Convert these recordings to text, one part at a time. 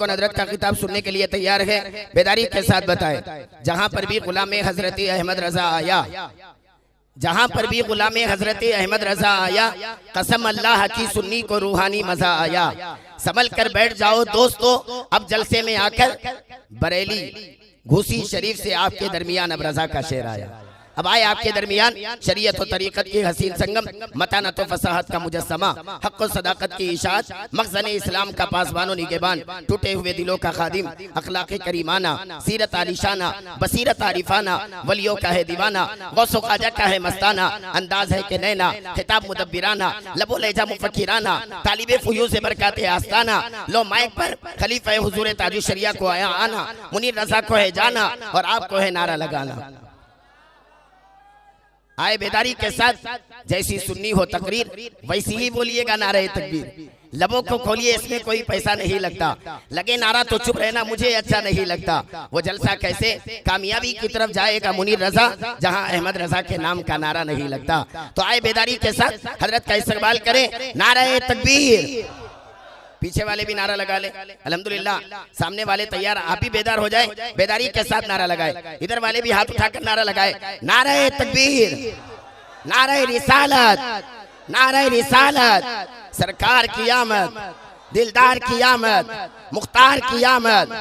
कौन हजरत का खिताब सुनने के लिए तैयार है? बेदारी के साथ बताए। जहां पर भी गुलाम हजरत अहमद रजा आया, जहां पर भी गुलाम हजरत अहमद रजा आया, कसम अल्लाह की सुन्नी को रूहानी मजा आया। संभल कर बैठ जाओ दोस्तों, अब जलसे में आकर बरेली घूसी शरीफ से आपके दरमियान अब रजा का शेर आया। अब आए आपके दरमियान शरीयत और तरीक़त की हसीन संगम, मतानत और फसाहत का मुजस्समा, हक़ और सदाकत की इशाअत, मखज़न इस्लाम का पासबान और निगहबान, टूटे हुए दिलों का खादिम, अखलाक़ करीमाना, सीरत आलिशाना, बसीरत आरिफाना, वलियों का है दीवाना, गौस व ख्वाजा का है मस्ताना, अंदाज है कि नैना, खिताब मुदब्बिराना, लबो लहजा मुफक्किराना, तालिबे फ़ुयूज़ बरकाते आस्ताना। लो माइक पर खलीफा हुज़ूर ताजुश शरिया को आया आना, मुनीर रज़ा को है जाना और आपको है नारा लगाना। आए बेदारी के साथ, जैसी सुन्नी हो तकरीर वैसी ही बोलिएगा नारे तकबीर। लबों को खोलिए, इसमें कोई पैसा नहीं लगता, लगे नारा तो चुप रहना मुझे अच्छा नहीं लगता। वो जलसा कैसे कामयाबी की तरफ जाएगा मुनीर रजा, जहां अहमद रजा के नाम का नारा नहीं लगता। तो आए बेदारी के साथ हजरत का इस्तकबाल करें, नारे तकबीर। पीछे वाले भी नारा लगा ले, अल्हम्दुलिल्लाह। सामने वाले तैयार, आप भी बेदार हो जाए, बेदारी के साथ नारा लगाए। इधर वाले भी हाथ उठाकर नारा लगाए, नारे तकबीर, नारे रिसालत, नारे रिसालत। सरकार की आमद, दिलदार की आमद, मुख्तार की आमद,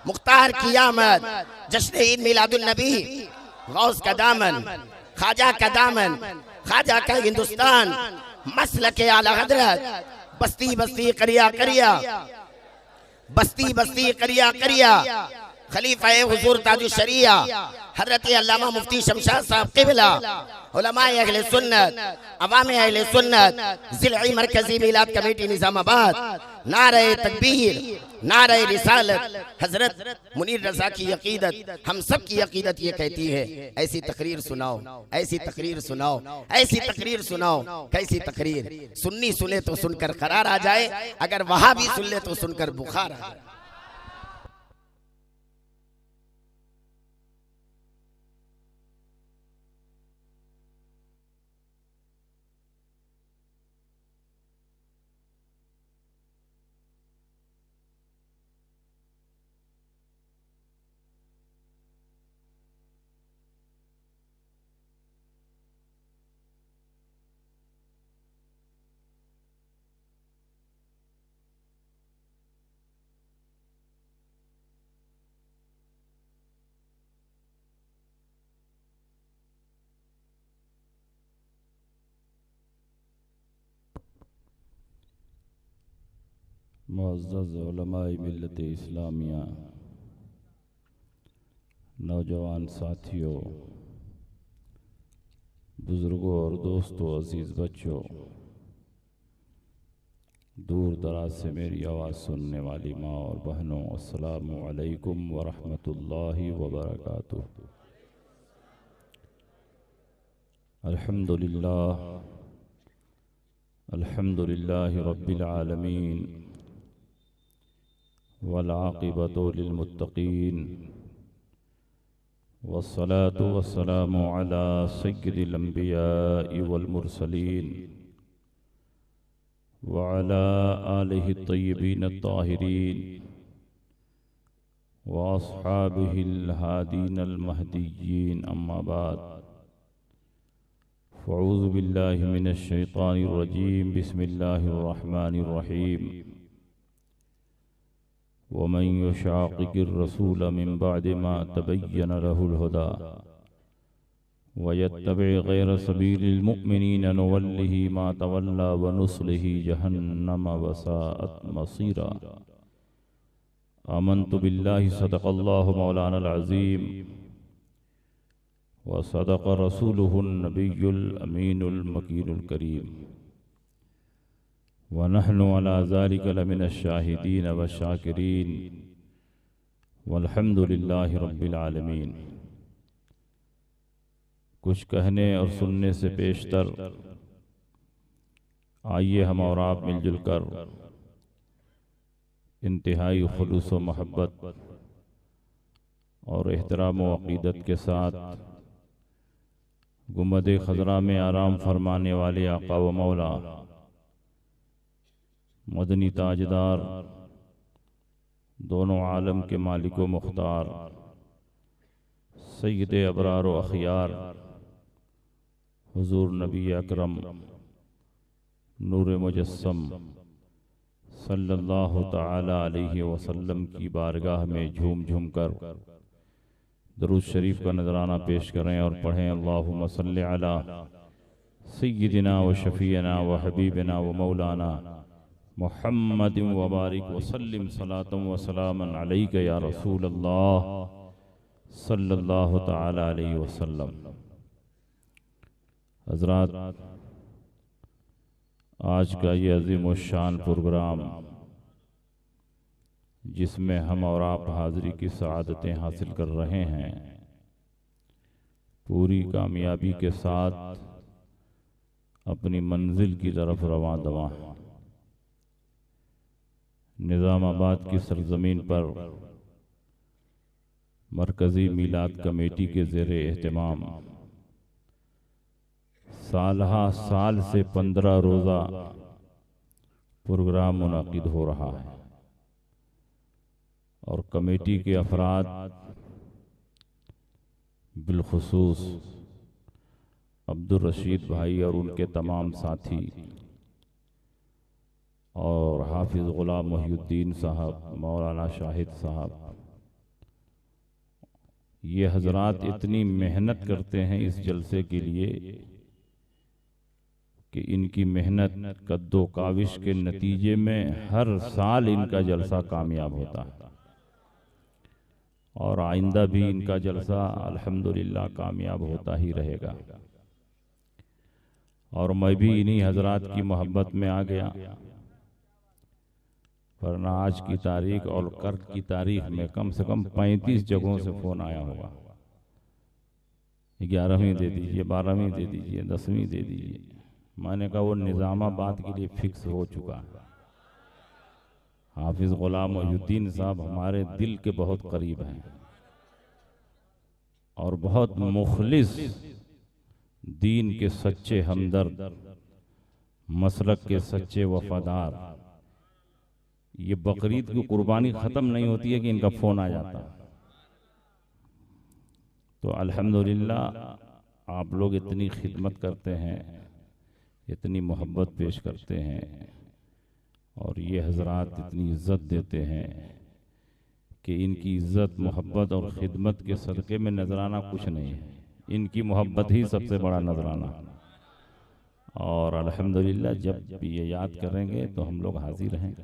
मुख्तार की आमद। जश्न ईद मिलादुन नबी, गौस का दामन, ख्वाजा का दामन, ख्वाजा का हिंदुस्तान, मसलक आला हजरत। बस्ती बस्ती करिया करिया, बस्ती बस्ती करिया करिया। खलीफा हुजूर ताजुश शरिया हजरत अल्लामा मुफ्ती शमशाद साहब क़िबला, उलमाए अहले सुन्नत, अवामे अहले सुन्नत, ज़िलई मरकज़ी मिलाद कमेटी निज़ामाबाद। नारे तकबीर, नारे रिसालत। हजरत मुनीर रज़ा की अकीदत, हम सब की अकीदत ये कहती है, ऐसी तकरीर सुनाओ, ऐसी तकरीर सुनाओ, ऐसी तकरीर सुनाओ। कैसी तकरीर? सुन्नी सुने तो सुनकर करार आ जाए, अगर वहां भी सुन ले तो सुनकर बुखार आ जाए। मुअज़्ज़ज़ उलमाए मिल्लत इस्लामिया, नौजवान साथियों, बुज़ुर्गों और दोस्तों, अज़ीज़ बच्चों, दूर दराज से मेरी आवाज़ सुनने वाली माँ और बहनों, अस्सलामु अलैकुम व रहमतुल्लाहि व बरकातुहू। अल्हम्दुलिल्लाह, अल्हम्दुलिल्लाहि रब्बिल आलमीन, वल आक़िबतु लिल मुत्तक़ीन, वस्सलातु वस्सलामु अला सय्यिदिल अंबियाइ वल मुरसलीन, व अला आलिहि तय्यिबीन अत्ताहिरीन, व अस्हाबिहिल हादीनल महदिय्यीन। अम्मा बाद, फ़अऊज़ु बिल्लाहि मिनश शैतानिर रजीम, बिस्मिल्लाहिर रहमानिर रहीम। वमन युशाक़िक़िर रसूल मिन बअदि मा तबय्यन लहुल हुदा वयत्तबि गैर सबीलिल मुअ्मिनीन नुवल्लिहि मा तवल्ला व नुस्लिहि जहन्नम वसाअत मसीरा। आमन्तु बिल्लाहि सदक़ल्लाहु मौलानल अज़ीम व सदक़ रसूलुहुन नबियुल अमीनुल मकीनुल करीम। व नहनु अला ज़ालिका लमिनश शाहिदीन व शाकिरीन, वल्हम्दुलिल्लाहि रब्बिल आलमीन। कुछ कहने और सुनने से पेशतर आइए हम और आप मिलजुल कर इंतहाई खुलूस व मोहब्बत और एहतराम व अक़ीदत के साथ गुंबद खज़रा में आराम फरमाने वाले आका व मौला मदनी ताजदार दोनों आलम के मालिक व मुख्तार सैयद अबरार व अखियार हुजूर नबी अकरम नूर मुजस्सम सल्लल्लाहु तआला अलैहि वसल्लम की बारगाह में झूम झूम कर दरूद शरीफ का नजराना पेश करें और पढ़ें अल्लाहुम्मा सल्लि अला सय्यिदिना व शफीना व हबीबिना व मौलाना मुहम्मदिन व बारिक व सल्लिम सलातम व सलामन अलैका या रसूल अल्लाह सल्लल्लाहु तआला अलैहि वसल्लम। हज़रात, आज का ये अजीम व शान प्रोग्राम जिसमें हम और आप हाज़िरी की सआदतें हासिल कर रहे हैं, पूरी कामयाबी के साथ अपनी मंजिल की तरफ रवां दवां। निज़ामाबाद की सरजमीन पर मरकज़ी मीलाद कमेटी के ज़ेरे एहतमाम साल से 15 रोज़ा प्रोग्राम मुनाकिद हो रहा है और कमेटी के अफराद बिलखुसूस अब्दुल रशीद भाई और उनके तमाम साथी और हाफिज़ गुलाम मोहिउद्दीन साहब, मौलाना शाहिद साहब, ये हजरात इतनी मेहनत करते हैं इस जलसे के लिए कि इनकी मेहनत कद्दो काविश के नतीजे में हर साल इनका जलसा कामयाब होता है और आइंदा भी इनका जलसा अल्हम्दुलिल्लाह कामयाब होता ही रहेगा। और मैं भी इन्हीं हजरात की मोहब्बत में आ गया, वरना आज की तारीख और कल की तारीख में कम से कम 35 जगहों से फ़ोन आया होगा, 11वीं दे दीजिए, 12वीं दे दीजिए, 10वीं दे दीजिए। मैंने कहा वो निज़ामाबाद के लिए फिक्स हो चुका है। हाफिज़ गुलाम मोहिउद्दीन साहब हमारे दिल के बहुत करीब हैं और बहुत मुखलिस, दीन के सच्चे हमदर्द, मसलक के सच्चे वफादार। ये बकरीद की कुर्बानी ख़त्म नहीं होती है कि इनका फ़ोन आ जाता। तो अल्हम्दुलिल्लाह आप लोग इतनी खिदमत करते हैं, इतनी मोहब्बत पेश करते हैं और ये हजरात इतनी इज़्ज़त देते हैं कि इनकी इज़्ज़त, मोहब्बत और ख़िदमत के सदक़े में नजराना कुछ नहीं है, इनकी मोहब्बत ही सबसे बड़ा नजराना। और अल्हम्दुलिल्लाह जब ये याद करेंगे तो हम लोग हाजिर हैं।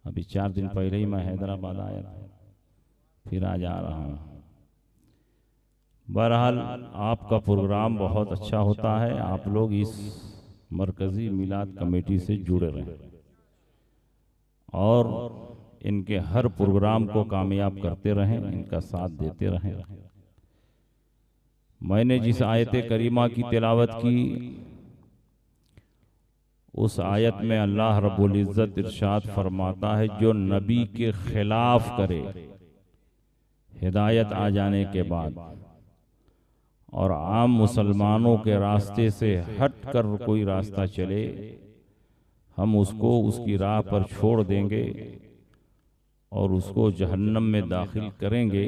अभी 4 दिन पहले ही मैं हैदराबाद आया था, फिर आज आ रहा हूँ। बहरहाल आपका प्रोग्राम बहुत अच्छा होता है, आप लोग इस मरकज़ी मिलाद कमेटी से जुड़े रहें और इनके हर प्रोग्राम को कामयाब करते रहें, इनका साथ देते रहें। मैंने जिस आयत करीमा की तिलावत की, उस आयत में अल्लाह रब्बुल इज़्ज़त इरशाद फरमाता है, जो नबी के खिलाफ करे हिदायत आ जाने के बाद और आम मुसलमानों के रास्ते से हट कर कोई रास्ता चले, हम उसको उसकी राह पर छोड़ देंगे और उसको जहन्नम में दाखिल करेंगे।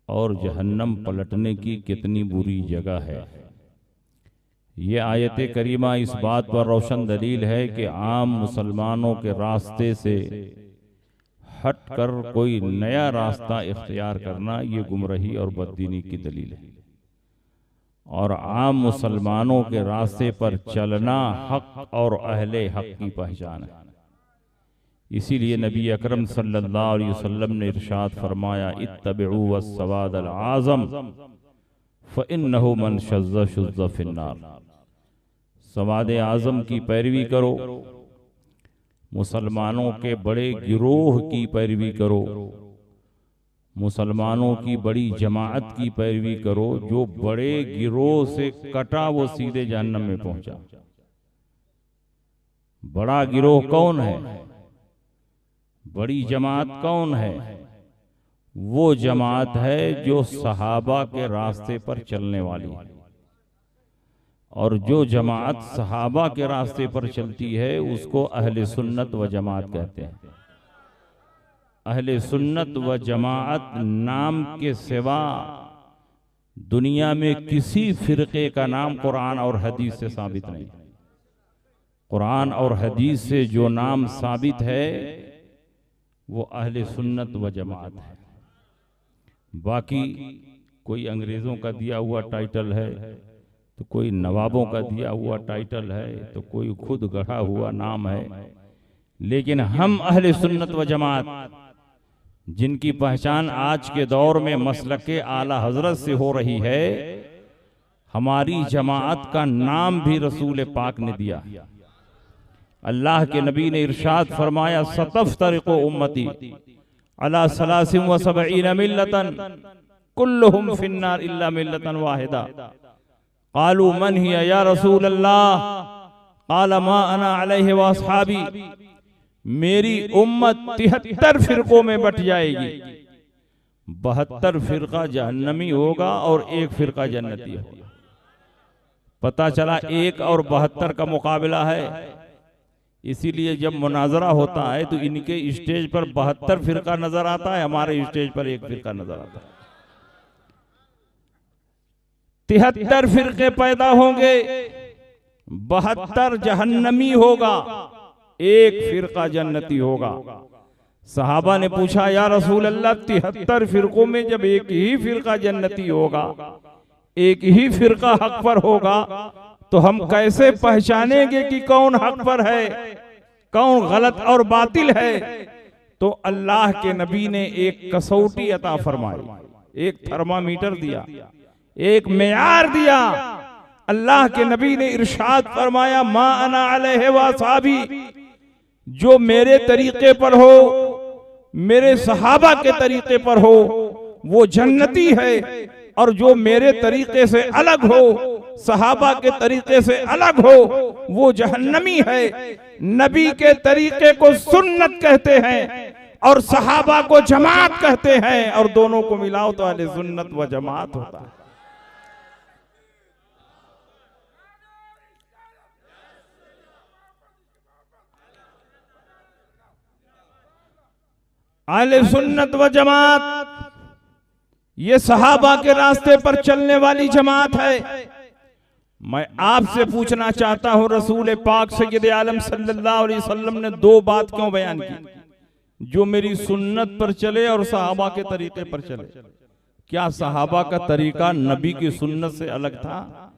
और जहन्नम पलटने की कितनी बुरी जगह है। ये आयत करीमा इस बात पर रोशन दलील है कि आम मुसलमानों के रास्ते से हट कर कोई नया रास्ता इख्तियार करना ये गुमराही और बददीनी की दलील है और आम मुसलमानों के रास्ते पर चलना हक और अहले हक की पहचान है। इसीलिए नबी अकरम सल्लल्लाहु अलैहि वसल्लम ने इरशाद फरमाया, इत्तबिउ वस्सवाद अल आज़म फ़इन्नहु मन शज़्ज़ शुज़्ज़ फ़िन्नार। सवाद आज़म की पैरवी करो, मुसलमानों के बड़े गिरोह की पैरवी करो, मुसलमानों की बड़ी जमाअत की पैरवी करो। जो बड़े गिरोह से कटा वो सीधे जहन्नम में पहुंचा। बड़ा गिरोह कौन है? बड़ी जमात कौन है? वो जमात है जो सहाबा के रास्ते पर चलने वाली है। और जो जमात सहाबा के रास्ते पर चलती है उसको अहले सुन्नत व जमात कहते हैं। अहले सुन्नत व जमाअत नाम के सिवा दुनिया में किसी फिरके का नाम कुरान और हदीस से साबित नहीं। कुरान और हदीस से जो नाम साबित है वो अहले सुन्नत व जमाअत है। बाकी कोई अंग्रेज़ों का दिया हुआ टाइटल है, तो कोई नवाबों का दिया हुआ टाइटल है, तो कोई खुद गढ़ा हुआ नाम है। लेकिन हम अहले सुन्नत व जमाअत जिनकी पहचान आज के दौर में मसलक के आला हजरत से हो रही है, हमारी जमाअत का नाम भी रसूल पाक ने दिया। अल्लाह के नबी ने इरशाद फरमाया, सतफ्तरिकु उम्मती अला सलासिन व सबईन मिल्लतन कुल्लुहुम फिन्नार इल्ला मिल्लतन वाहिदा। क़ालू मन हिया या रसूल अल्लाह, क़ाल मा अना अलैहि व अस्हाबी। मेरी उम्मत 73 फिरकों में बट जाएगी, 72 फिरका जहन्नमी होगा और 1 फिरका जन्नती होगा। पता चला 1 और 72 का मुकाबला है। इसीलिए जब मुनाजरा होता है तो इनके स्टेज पर 72 फिरका नजर आता है, हमारे स्टेज पर 1 फिरका नजर आता है। 73 फिरके पैदा होंगे, 72 जहन्नमी होगा, 1 फिरका जन्नती होगा। सहाबा ने पूछा, या रसूल अल्लाह 73 फिरकों में जब 1 ही फिरका जन्नती होगा, 1 ही फिरका हक पर होगा, तो हम कैसे पहचानेंगे कि कौन हक पर है, कौन गलत और बातिल है? तो अल्लाह के नबी ने एक कसौटी अता फरमाई, एक थर्मामीटर दिया, एक मेयार दिया। अल्लाह के नबी ने इरशाद फरमाया, मा अना अलैहि व अस्हाबी, जो मेरे तरीके पर हो, मेरे सहाबा के तरीके पर हो, वो जन्नती है, और जो मेरे तरीके से अलग हो, सहाबा के तरीके से अलग हो, वो जहन्नमी है। नबी के तरीके को सुन्नत कहते हैं और सहाबा को जमात कहते हैं, और दोनों को मिलाओ तो अहले सुन्नत व जमात होता है। अहले सुन्नत व जमात ये सहाबा के रास्ते पर चलने वाली जमात है। मैं आपसे पूछना चाहता हूं, रसूल पाक सैयद आलम सल्लल्लाहु अलैहि वसल्लम ने 2 बात क्यों बयान की? जो मेरी सुन्नत पर चले और सहाबा के तरीके पर चले। क्या सहाबा का तरीका नबी की सुन्नत से अलग था?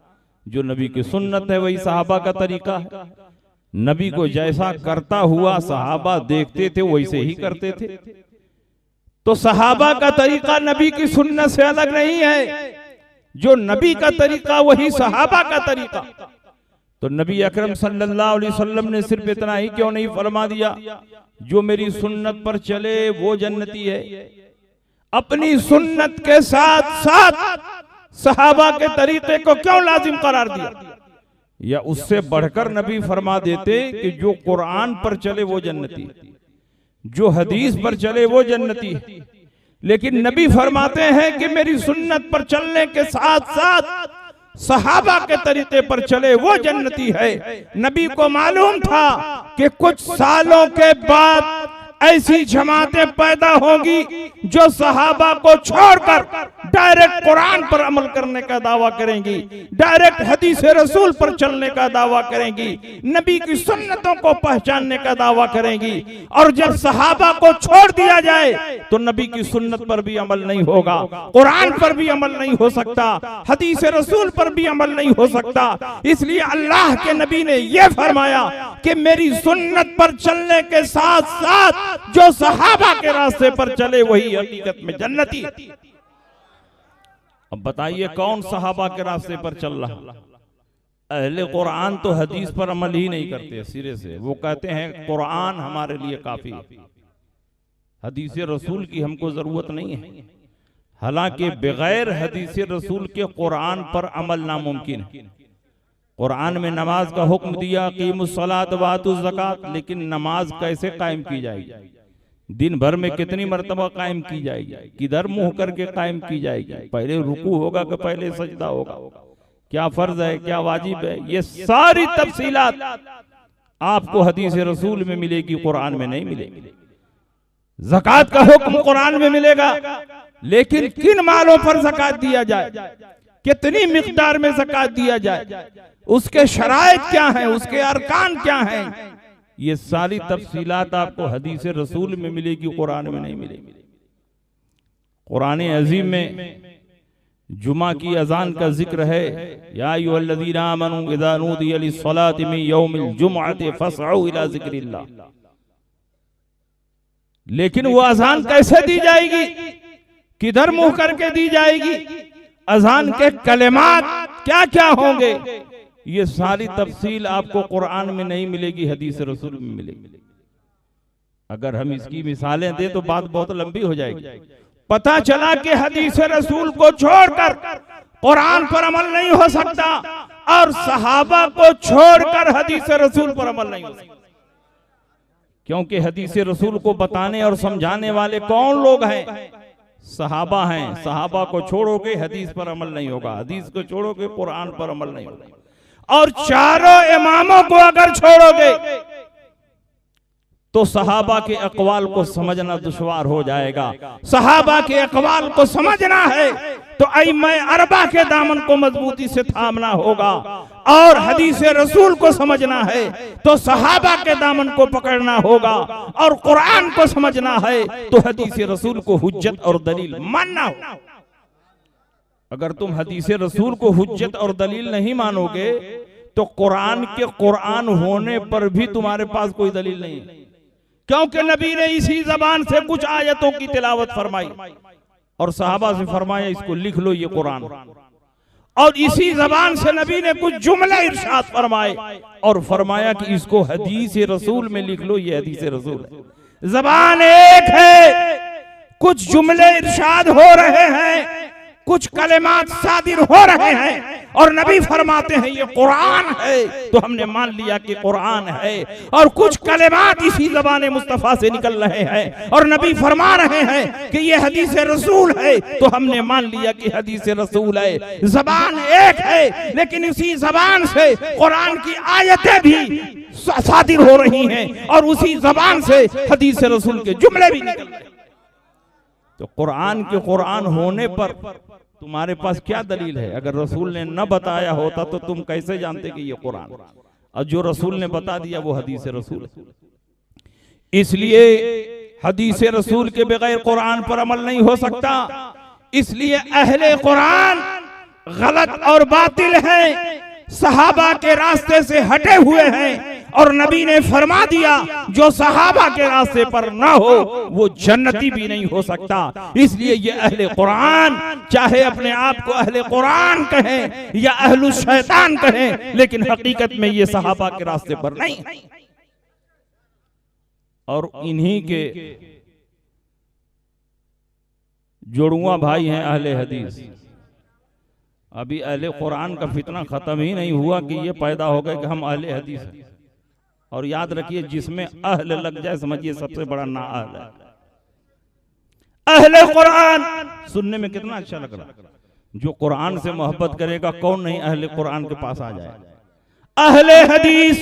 जो नबी की सुन्नत है वही सहाबा का तरीका है। नबी को जैसा करता हुआ सहाबा देखते थे वैसे ही करते थे। तो सहाबा का तरीका नबी की सुन्नत से अलग नहीं है। जो नबी का तरीका वही सहाबा का तरीका। तो नबी अकरम सल्लल्लाहु अलैहि वसल्लम ने सिर्फ इतना ही क्यों नहीं फरमा दिया, जो मेरी सुन्नत पर चले वो जन्नती है? अपनी सुन्नत के साथ साथ सहाबा के तरीके को क्यों लाजिम करार दिया? या उससे बढ़कर नबी फरमा देते कि जो कुरान पर चले वो जन्नती, जो हदीस पर चले वो जन्नती है। लेकिन नबी फरमाते हैं कि मेरी सुन्नत पर चलने के साथ साथ सहाबा के तरीके पर चले वो जन्नती है। नबी को मालूम था कि कुछ सालों के बाद ऐसी जमातें पैदा होंगी जो सहाबा को छोड़कर डायरेक्ट कुरान पर अमल करने का दावा करेंगी, डायरेक्ट हदीस रसूल पर चलने का दावा करेंगी, नबी की सुन्नतों को पहचानने का दावा करेंगी। और जब सहाबा को छोड़ दिया जाए तो नबी की सुन्नत पर भी अमल नहीं होगा, कुरान पर भी अमल नहीं हो सकता, हदीस रसूल पर भी अमल नहीं हो सकता। इसलिए अल्लाह के नबी ने यह फरमाया कि मेरी सुन्नत पर चलने के साथ साथ जो सहाबा के रास्ते पर चले वही हकीकत में जन्नती। अब बताइए कौन सहाबा के रास्ते पर चल रहा? अहले कुरान तो हदीस पर अमल ही नहीं करते सिरे से। वो कहते हैं कुरान हमारे लिए काफी है, हदीस रसूल की हमको जरूरत नहीं है। हालांकि बगैर हदीस रसूल के कुरान पर अमल नामुमकिन है। कुरान में नमाज का हुक्म दिया, कीमुस्सलात व आतुज़ ज़कात, लेकिन नमाज कैसे कायम की जाएगी? दिन भर में कितनी मर्तबा कायम की जाएगी? किधर मुंह करके कायम की जाएगी? पहले रुकू होगा कि पहले सजदा होगा? क्या फर्ज है, क्या वाजिब है? ये सारी तफसीलात आपको हदीस रसूल में मिलेगी, कुरान में नहीं मिलेगी। ज़कात का हुक्म कुरान में मिलेगा, लेकिन किन मालों पर ज़कात दिया जाए, कितनी मिकदार में ज़कात दिया जाए, उसके शराइत क्या हैं, उसके अरकान क्या हैं, ये सारी तफसीलात आपको हदीस रसूल में मिलेगी, कुरान में नहीं मिलेगी। कुरान अजीम में जुमा की अजान का जिक्र है, या अय्युहल्लज़ीना आमनू इज़ा नूदिया लिस्सलाति मिन यौमिल जुमअति फस्अऊ इला ज़िक्रिल्लाह। लेकिन वो अजान कैसे दी जाएगी, किधर मुंह करके दी जाएगी, अजान के कलेमात क्या क्या होंगे, ये सारी तफसील आपको कुरान में नहीं मिलेगी, हदीस रसूल में मिलेगी। अगर हम इसकी मिसालें दें तो बात बहुत लंबी हो जाएगी। पता चला कि हदीस रसूल को छोड़कर कुरान पर अमल नहीं हो सकता, और सहाबा को छोड़कर हदीस रसूल पर अमल नहीं हो सकता। क्योंकि हदीस रसूल को बताने और समझाने वाले कौन लोग हैं? सहाबा हैं। सहाबा को छोड़ोगे हदीस पर अमल नहीं होगा, हदीस को छोड़ोगे कुरान पर अमल नहीं होगा, और चारों इमामों को अगर छोड़ोगे तो सहाबा के अकवाल को समझना दुश्वार हो जाएगा। सहाबा के अकवाल को समझना है तो अइम्मा अरबा के दामन को मजबूती से थामना होगा, और हदीस रसूल को समझना है तो सहाबा के दामन को पकड़ना होगा, और कुरान को समझना है तो हदीस रसूल को हुज्जत और दलील मानना होगा। अगर तुम हदीस रसूल को हुज्जत और दलील नहीं मानोगे तो कुरान के कुरान होने पर भी तुम्हारे पास कोई दलील नहीं है, क्योंकि नबी ने इसी जबान से कुछ आयतों की तिलावत फरमाई और सहाबा से फरमाया इसको लिख लो ये कुरान, और इसी जबान से नबी ने कुछ जुमले इरशाद फरमाए और फरमाया कि इसको हदीस रसूल में लिख लो, ये हदीस रसूल है। जबान एक है, कुछ जुमले इरशाद हो रहे हैं, कुछ कलेमात सादिर हो रहे हैं, और नबी फरमाते हैं ये कुरान है, तो हमने मान लिया कि कुरान है, और कुछ कलेमात इसी ज़बान मुस्तफ़ा से निकल रहे हैं और नबी फरमा रहे हैं कि ये हदीस रसूल है, तो हमने मान लिया कि हदीस रसूल है। ज़बान एक है, लेकिन इसी ज़बान से कुरान की आयतें भी सादिर हो रही हैं, और उसी ज़बान से हदीस रसूल के जुमले भी निकल रहे हैं। तो कुरान के कुरान होने पर तुम्हारे पास क्या दलील है? अगर रसूल ने न बताया होता तो तुम कैसे जानते कि ये कुरान, और जो रसूल ने बता दिया वो हदीस रसूल है। इसलिए हदीस रसूल के बगैर कुरान पर अमल नहीं हो सकता। इसलिए अहले कुरान गलत और बातिल हैं, सहाबा के रास्ते से हटे हुए हैं, और नबी ने फरमा दिया जो सहाबा के रास्ते पर ना हो वो जन्नती भी नहीं हो सकता। इसलिए ये अहले कुरान, चाहे अपने आप को अहले कुरान कहें या अहलु शैतान कहें, लेकिन हकीकत में ये सहाबा के रास्ते पर नहीं है। और इन्हीं के जोड़ुआ भाई हैं अहले हदीस। अभी अहले कुरान का फितना खत्म ही नहीं हुआ कि ये पैदा हो गए कि हम अहले हदीस हैं। और याद रखिए, जिसमें अहल लग जाए समझिए सबसे बड़ा ना अहल है। अहले कुरान सुनने में कितना अच्छा लग रहा है। जो कुरान से मोहब्बत करेगा कौन नहीं अहले कुरान के पास आ जाए। अहले हदीस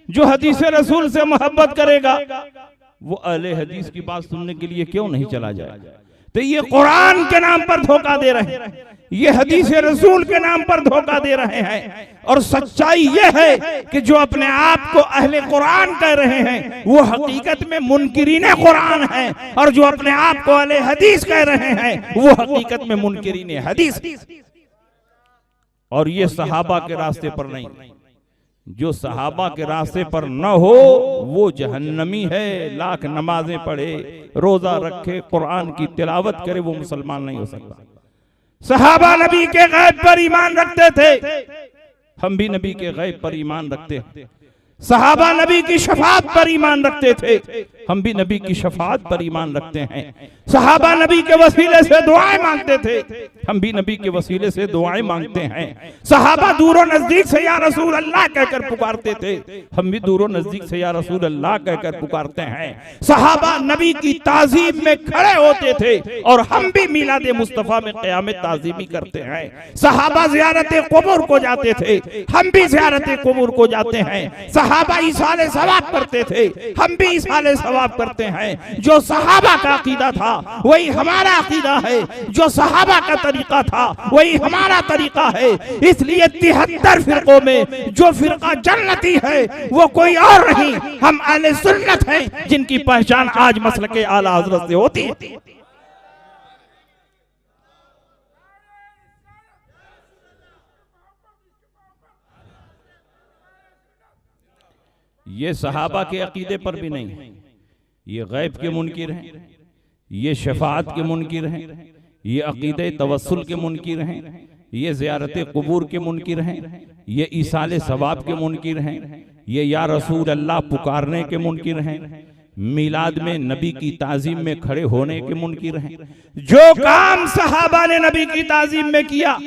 जो हदीस रसूल से मोहब्बत करेगा वो अहले हदीस की बात सुनने के लिए क्यों नहीं चला जाए। तो ये कुरान के नाम पर धोखा दे रहे हैं, ये हदीस रसूल के नाम पर धोखा दे रहे हैं। और सच्चाई ये है कि जो अपने आप को अहले कुरान कह रहे हैं वो हकीकत में मुनकिरीने कुरान हैं, और जो अपने आप को अहले हदीस कह रहे हैं वो हकीकत में मुनकिरीने हदीस। और ये सहाबा के रास्ते पर नहीं। जो सहाबा के रास्ते पर न हो वो जहन्नमी है। लाख नमाजें पढ़े, रोजा रखे, कुरान की तिलावत करे, वो मुसलमान नहीं हो सकता। सहाबा नबी के गैब पर ईमान रखते थे, हम भी नबी के गैब पर ईमान रखते हैं। सहाबा नबी की शफाअत पर ईमान रखते थे, हम भी नबी की शफाअत पर ईमान रखते हैं। सहाबा नबी के वसीले से दुआएं मांगते थे, हम भी नबी के वसीले से दुआएं मांगते हैं। सहाबा दूर नजदीक से या रसूल अल्लाह कहकर पुकारते थे, हम भी दूर नजदीक से या रसूल अल्लाह कहकर पुकारते हैं। सहाबा नबी की ताजीम में खड़े होते थे, और हम भी मिलाद मुस्तफा में क़याम ताजीमी करते हैं। सहाबा ज़ियारत क़ुबूर को जाते थे, हम भी ज़ियारत क़ुबूर को जाते हैं। सहाबा इसाले सवाब करते थे, हम भी इसाले सवाब सवाब करते हैं। जो सहाबा का अकीदा था वही हमारा अकीदा है, जो सहाबा का तरीका था वही हमारा तरीका है। इसलिए 73 फिरकों में जो फिरका जन्नती है वो कोई और नहीं, हम अहले सुन्नत हैं जिनकी पहचान आज मसलके आला हजरत से होती है। ये सहाबा के अकीदे पर भी नहीं है, ये गैब के मुनकिर हैं, ये शफाअत के मुनकिर हैं, ये अकीदे तवस्सुल के मुनकिर हैं, ये ज़ियारत कुबूर के मुनकिर हैं, ये ईसाले सवाब के मुनकिर हैं, ये या रसूल अल्लाह पुकारने के मुनकिर हैं, मिलाद में नबी की ताजीम में खड़े होने के मुनकिर हैं। जो काम सहाबा ने नबी की ताजीम में किया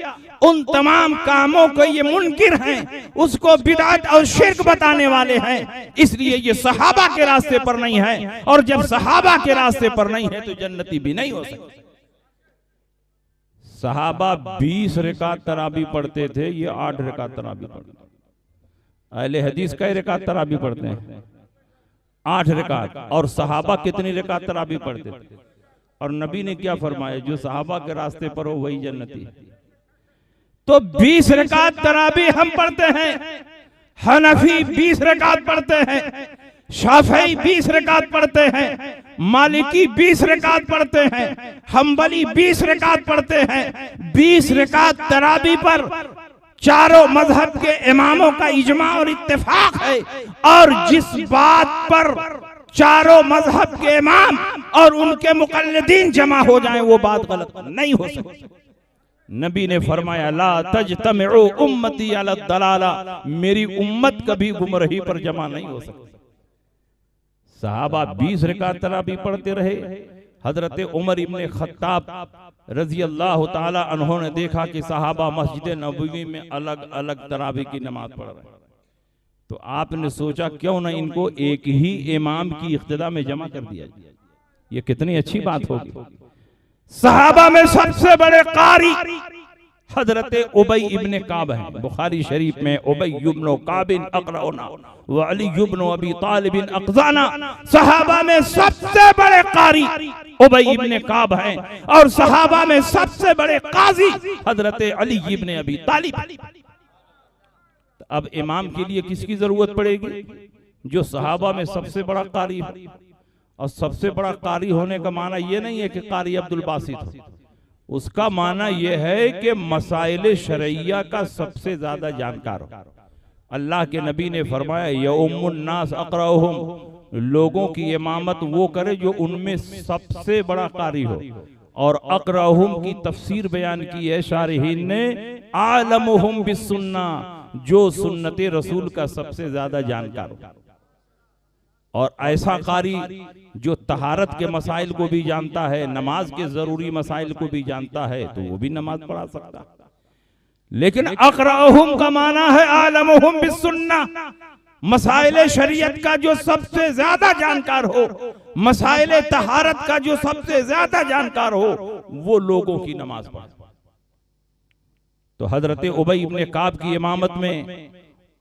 उन तमाम कामों को ये मुनकिर हैं, उसको बिदअत और शिर्क बताने वाले हैं। इसलिए ये सहाबा के रास्ते पर नहीं है, और जब सहाबा के रास्ते पर नहीं है तो जन्नती भी नहीं हो सकते। सहाबा 20 रकात तरावी पढ़ते थे, ये 8 रकात तरावी पढ़ते। अहले हदीस कई रकात तरावी पढ़ते हैं? 8 रकात। और सहाबा कितनी रकात तरावी पढ़ते थे? और नबी ने क्या फरमाया? जो सहाबा के रास्ते पर हो वही जन्नती। तो 20 रकात तरावी हम पढ़ते हैं, हनफी 20 रकात पढ़ते हैं, शाफई 20 रकात पढ़ते हैं, मालिकी 20 रकात पढ़ते हैं, हम्बली 20 रकात पढ़ते हैं। 20 रकात तरावी पर चारों मजहब के इमामों का इजमा और इत्तेफाक है, और जिस बात पर चारों मजहब के इमाम और उनके मुकल्लिदीन जमा हो जाएं वो बात गलत नहीं हो सकती। नबी ने फरमाया ला तजतमिउ उम्मती अला दलाला, मेरी उम्मत कभी गुमराही पर जमा नहीं हो सकती। सहाबा 20 रकात तरावी पढ़ते रहे। हजरत उमर इब्ने खत्ताब रजी अल्लाह ताला अन्हु ने देखा कि सहाबा मस्जिद नबवी में अलग अलग तरावी की नमाज पढ़ रहे हैं, तो आपने सोचा क्यों ना इनको एक ही इमाम की इख्तिदा में जमा कर दिया जाए। ये कितनी अच्छी बात होगी। सहाबा में सबसे बड़े कारी हजरत उबई इब्ने काब हैं। बुखारी शरीफ में उबई इब्ने काब अक़रउना व अली इब्ने अबी तालिब अक़ज़ाना, सहाबा में सबसे बड़े कारी उबई इब्ने काब हैं, और सहाबा में सबसे बड़े काजी हजरत अली इब्ने अबी तालिब। अब इमाम के लिए किसकी जरूरत पड़ेगी? जो सहाबा में सबसे बड़ा कारी है। और सबसे बड़ा कारी होने का माना यह नहीं है कि कारी अब्दुल बासित हो, उसका माना यह है कि मसाइल शरइया का सबसे ज्यादा जानकार हो। अल्लाह के नबी ने फरमाया यउम्मुन नास अक़रअहुम, लोगों की इमामत वो करे जो उनमें सबसे बड़ा कारी हो। और अक़रअहुम की तफसीर बयान की है शारिहीन ने, आलमुहुम बिस्सुन्ना, जो सुन्नते रसूल का सबसे ज्यादा जानकार हो। और ऐसा कारी जो तहारत के मसाइल को भी जानता है, नमाज के जरूरी मसाइल को भी जानता है, तो वो भी नमाज पढ़ा सकता। लेकिन अक़रअहुम का माना है आलमुहुम बिस्सुन्ना, मसाइल शरीयत का जो सबसे ज्यादा जानकार हो, मसाइल तहारत का जो सबसे ज्यादा जानकार हो, वो लोगों की नमाज पढ़े। तो हजरत उबई इब्ने काब की इमामत में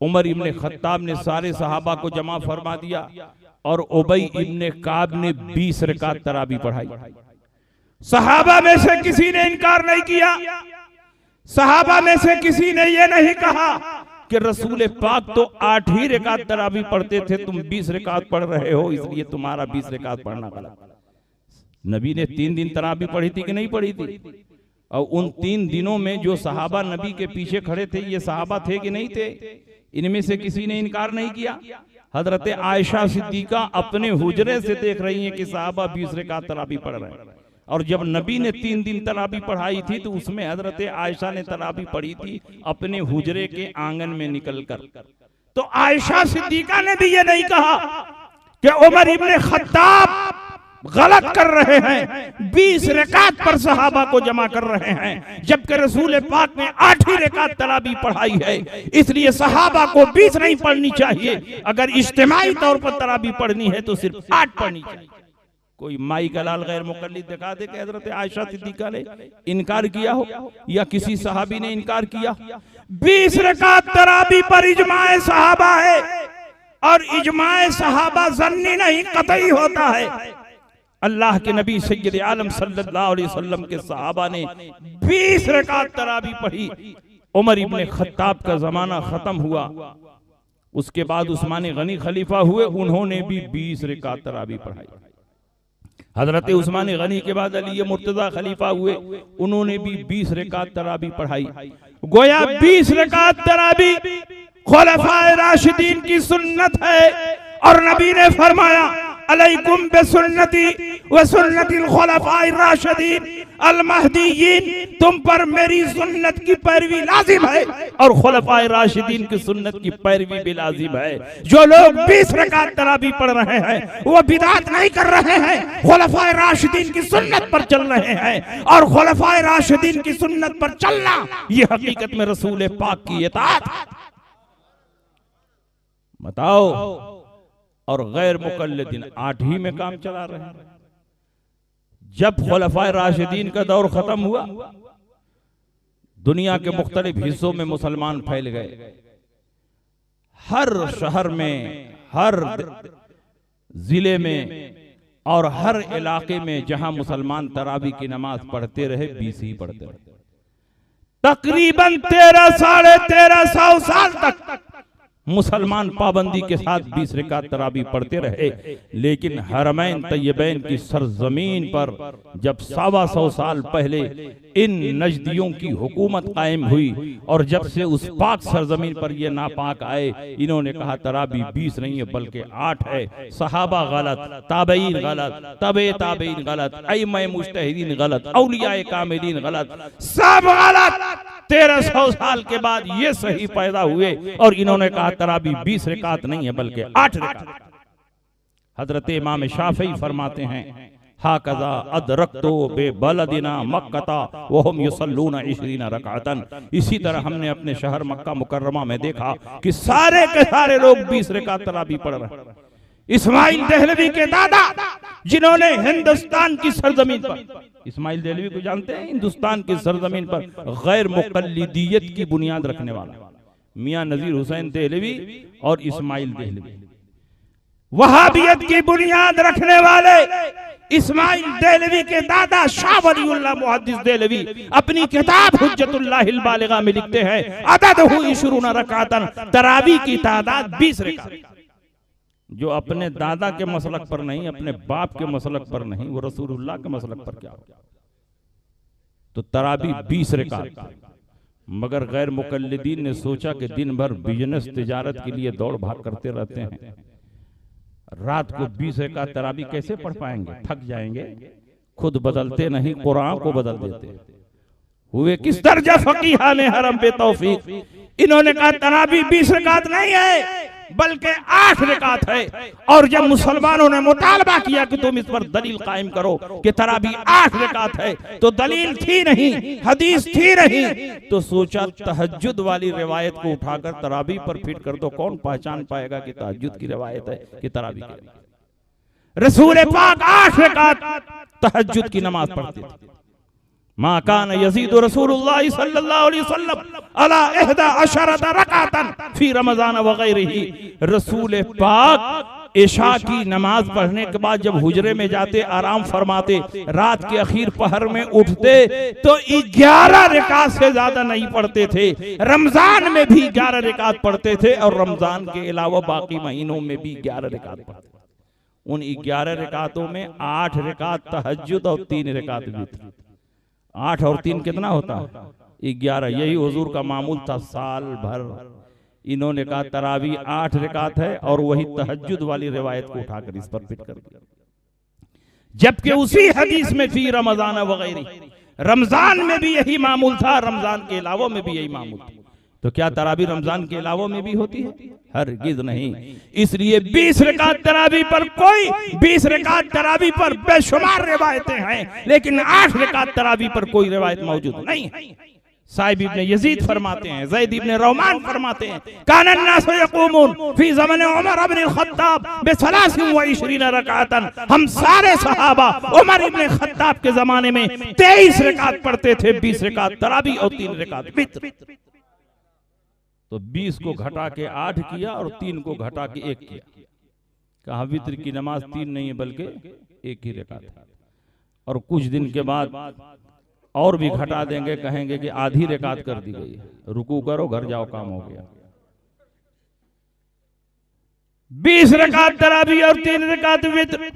उमर इब्ने खत्ताब ने सारे सहाबा को जमा फरमा दिया, और उबई इब्ने काब ने 20 रकात तरावी पढ़ाई। सहाबा में से किसी ने इनकार नहीं किया, सहाबा में से किसी ने यह नहीं कहा कि रसूल पाक तो 8 ही रकात तरावी पढ़ते थे, तुम 20 रकात पढ़ रहे हो इसलिए तुम्हारा 20 रकात पढ़ना गलत। नबी ने 3 दिन तरावी पढ़ी थी कि नहीं पढ़ी थी? और उन 3 दिनों में जो सहाबा नबी के पीछे खड़े थे, ये सहाबा थे कि नहीं थे? इनमें से किसी ने इनकार नहीं किया। हजरत आयशा सिद्दीका अपने हुजरे से देख रही हैं कि सहाबा 20 रकात तरावी पढ़ रहे हैं, और जब नबी ने 3 दिन तरावी पढ़ाई थी तो उसमें हजरत आयशा ने तरावी पढ़ी थी अपने हुजरे के आंगन में निकलकर। तो आयशा सिद्दीका ने भी ये नहीं कहा कि उमर इब्ने खत्ताब गलत कर रहे हैं, 20 रकात पर सहाबा को जमा कर रहे हैं, जबकि रसूल पाक ने 8 ही रकात तरावी पढ़ाई है, इसलिए सहाबा को 20 नहीं पढ़नी चाहिए। अगर इज्तिमाई तौर पर तरावी पढ़नी है तो सिर्फ 8 पढ़नी चाहिए। कोई माई का लाल गैर मुकल्लिद दिखा दे कि हजरत आयशा सिद्दीका ने इनकार किया हो या किसी सहाबी ने इनकार किया। 20 रकात तरावी पर इजमाए सहाबा है, और इजमाए सहाबा ज़न्नी नहीं कतई होता है। अल्लाह के नबी सैयद आलम सल्लल्लाहु अलैहि वसल्लम के सहाबा ने 20 रकात तरावी पढ़ी। उमर इब्ने खत्ताब का जमाना खत्म हुआ, उसके बाद उस्मान गनी खलीफा हुए, उन्होंने भी 20 रकात तरावी पढ़ाई। हजरत उस्मान गनी के बाद अली मुर्तजा खलीफा हुए, उन्होंने भी 20 रकात तरावी पढ़ाई। गोया 20 रकात तरावी खुलफाए राशिदीन की सुन्नत है। और नबी ने फरमाया अलैकुम बिसुन्नती व सुन्नतिल खुलफाए राशिदीन अल महदीयीन, तुम पर मेरी सुन्नत की पैरवी लाजिम है और खुलफाए राशिदीन की सुन्नत की पैरवी भी लाजिम है। जो लोग 20 रकात तरावी पढ़ रहे हैं वो बिदात नहीं कर रहे हैं, खुलफाए राशिदीन की सुन्नत पर चल रहे हैं। और खुलफाए राशिदीन की सुन्नत पर चलना ये हकीकत में रसूल पाक की इताअत। बताओ, और गैर मुकल्लिदीन 8 ही में काम चला रहे हैं। जब खुलफाए राशिदीन का दौर खत्म हुआ, दुनिया के मुख्तलिफ हिस्सों में मुसलमान फैल गए। हर शहर में, हर जिले में और हर इलाके में जहां मुसलमान तरावी की नमाज पढ़ते रहे, 20 ही पढ़ते रहे। तकरीबन 13 साढ़े 1300 साल तक मुसलमान पाबंदी के साथ 20 रकात तरावी पढ़ते रहे। लेकिन हरमैन तैयबैन की सरजमीन पर जब 125 साल पहले इन नजदियों की हुकूमत कायम हुई और जब से उस पाक सरजमीन पर ये नापाक आए, इन्होंने कहा तरावी 20 नहीं है बल्कि 8 है। सहाबा गलत, ताबईन गलत, तबे ताबईन गलत, अइम्मा मुज्तहिदीन गलत, औलियाए कामिलीन गलत, सब गलत। 1300 साल के बाद ये सही पैदा हुए और इन्होंने कहा तरावी 20 रकात नहीं है बल्कि 8 रकात। हजरत इमाम शाफई फरमाते हैं हाकज़ा अदरक्तो बेबलदिना मक्का वहुम युसल्लूना 20 रकातन। इसी तरह हमने अपने शहर मक्का मुकर्रमा में देखा कि सारे के सारे लोग 20 रकात तरावी पढ़ रहे हैं। इस्माइल देहलवी के दादा, जिन्होंने हिंदुस्तान की सरजमीन पर, इस्माइल देहलवी को जानते हैं, हिंदुस्तान की सरजमीन पर गैर मुकल्लिदियत की बुनियाद रखने वाला मियां नजीर हुसैन देहलवी और इस्माइल देहलवी, वहाबियत की बुनियाद रखने वाले इस्माइल देहलवी के दादा शाह वलीउल्लाह मुहद्दिस देहलवी अपनी किताब हुज्जतुल्लाहिल बालिगा में लिखते हैं अददहु 20 रकातन, तरावी की तादाद 20 रकात। जो अपने दादा के मसलक पर नहीं, अपने बाप के मसलक पर नहीं, वो रसूलुल्लाह के मसलक पर क्या हो? तो तरावी 20 रकात। मगर गैर मुकल्लिदीन ने सोचा कि दिन भर बिजनेस तिजारत के लिए दौड़ भाग करते रहते हैं, रात को 20 रकात तरावी कैसे पढ़ पाएंगे, थक जाएंगे। खुद बदलते नहीं, कुरान को बदल देते। हुए किस दर्जा फकीहाने हरम पे तौफीक, इन्होंने कहा तरावी 20 रकात नहीं है बल्कि 8 रकात है। और जब मुसलमानों ने मुतालबा किया कि तुम इस पर दलील कायम करो कि तरावी 8 रकात है, तो दलील थी नहीं, हदीस थी नहीं, तो सोचा तहज्जुद वाली रिवायत को उठाकर तरावी पर फिट कर दो। कौन पहचान पाएगा कि तहज्जुद की रिवायत है कि तरावी की? रसूल पाक 8 रकात तहज्जुद की नमाज पढ़ते थे। मा कान यजीदु रसूलुल्लाह सल्लल्लाहु अलैहि वसल्लम अला 11 रकातन फी रमजान व गैरिही। रसूल पाक इशा की नमाज पढ़ने के बाद जब हुजरे में जाते, आराम फरमाते, रात के आखिर पहर में उठते तो 11 रकात से ज्यादा नहीं पढ़ते थे। रमजान में भी 11 रकात पढ़ते थे और रमजान के अलावा बाकी महीनों में भी 11 रकात पढ़ते। उन 11 रकातों में 8 रकात तहज्जुद और 3 रकात वित्र। 8 और 3 कितना होता है? 11। यही हुजूर का मामूल था साल भर। इन्होंने कहा तरावी 8 रकात है और वही तहज्जुद वाली रिवायत को उठाकर इस पर फिट कर दिया। जबकि उसी हदीस में फी रमजान वगैरह, रमजान में भी यही मामूल था, रमजान के अलावा में भी यही मामूल था। तो क्या तरावी रमजान के अलावा में भी होती है? हरगिज नहीं। इसलिए 20 रकात तरावी पर कोई 20 रकात तरावी पर बेशुमार रिवायतें हैं, लेकिन 8 रकात तरावी पर कोई रिवायत मौजूद नहीं है। साहिब इब्ने यजीद फरमाते हैं, ज़ैद इब्ने रोमान फरमाते हैं, काना अन्नासु यक़ूमून फी ज़माने उमर इब्न ख़त्ताब ब23 रकातन। हम सारे सहाबा उमर इब्न ख़त्ताब के जमाने में 23 रकात पढ़ते थे, 20 रकात तरावी और 3 रकात वित्र। तो 20 को घटा के 8 किया और 3 को घटा के 1 किया। कहा वित्र की नमाज 3 नहीं है बल्कि 1 ही रकात है। और कुछ दिन के बाद और भी घटा देंगे, कहेंगे कि आधी रकात कर दी गई है, रुकू करो घर जाओ काम हो गया। 20 रकात तरावी और 3 रकात वित्र।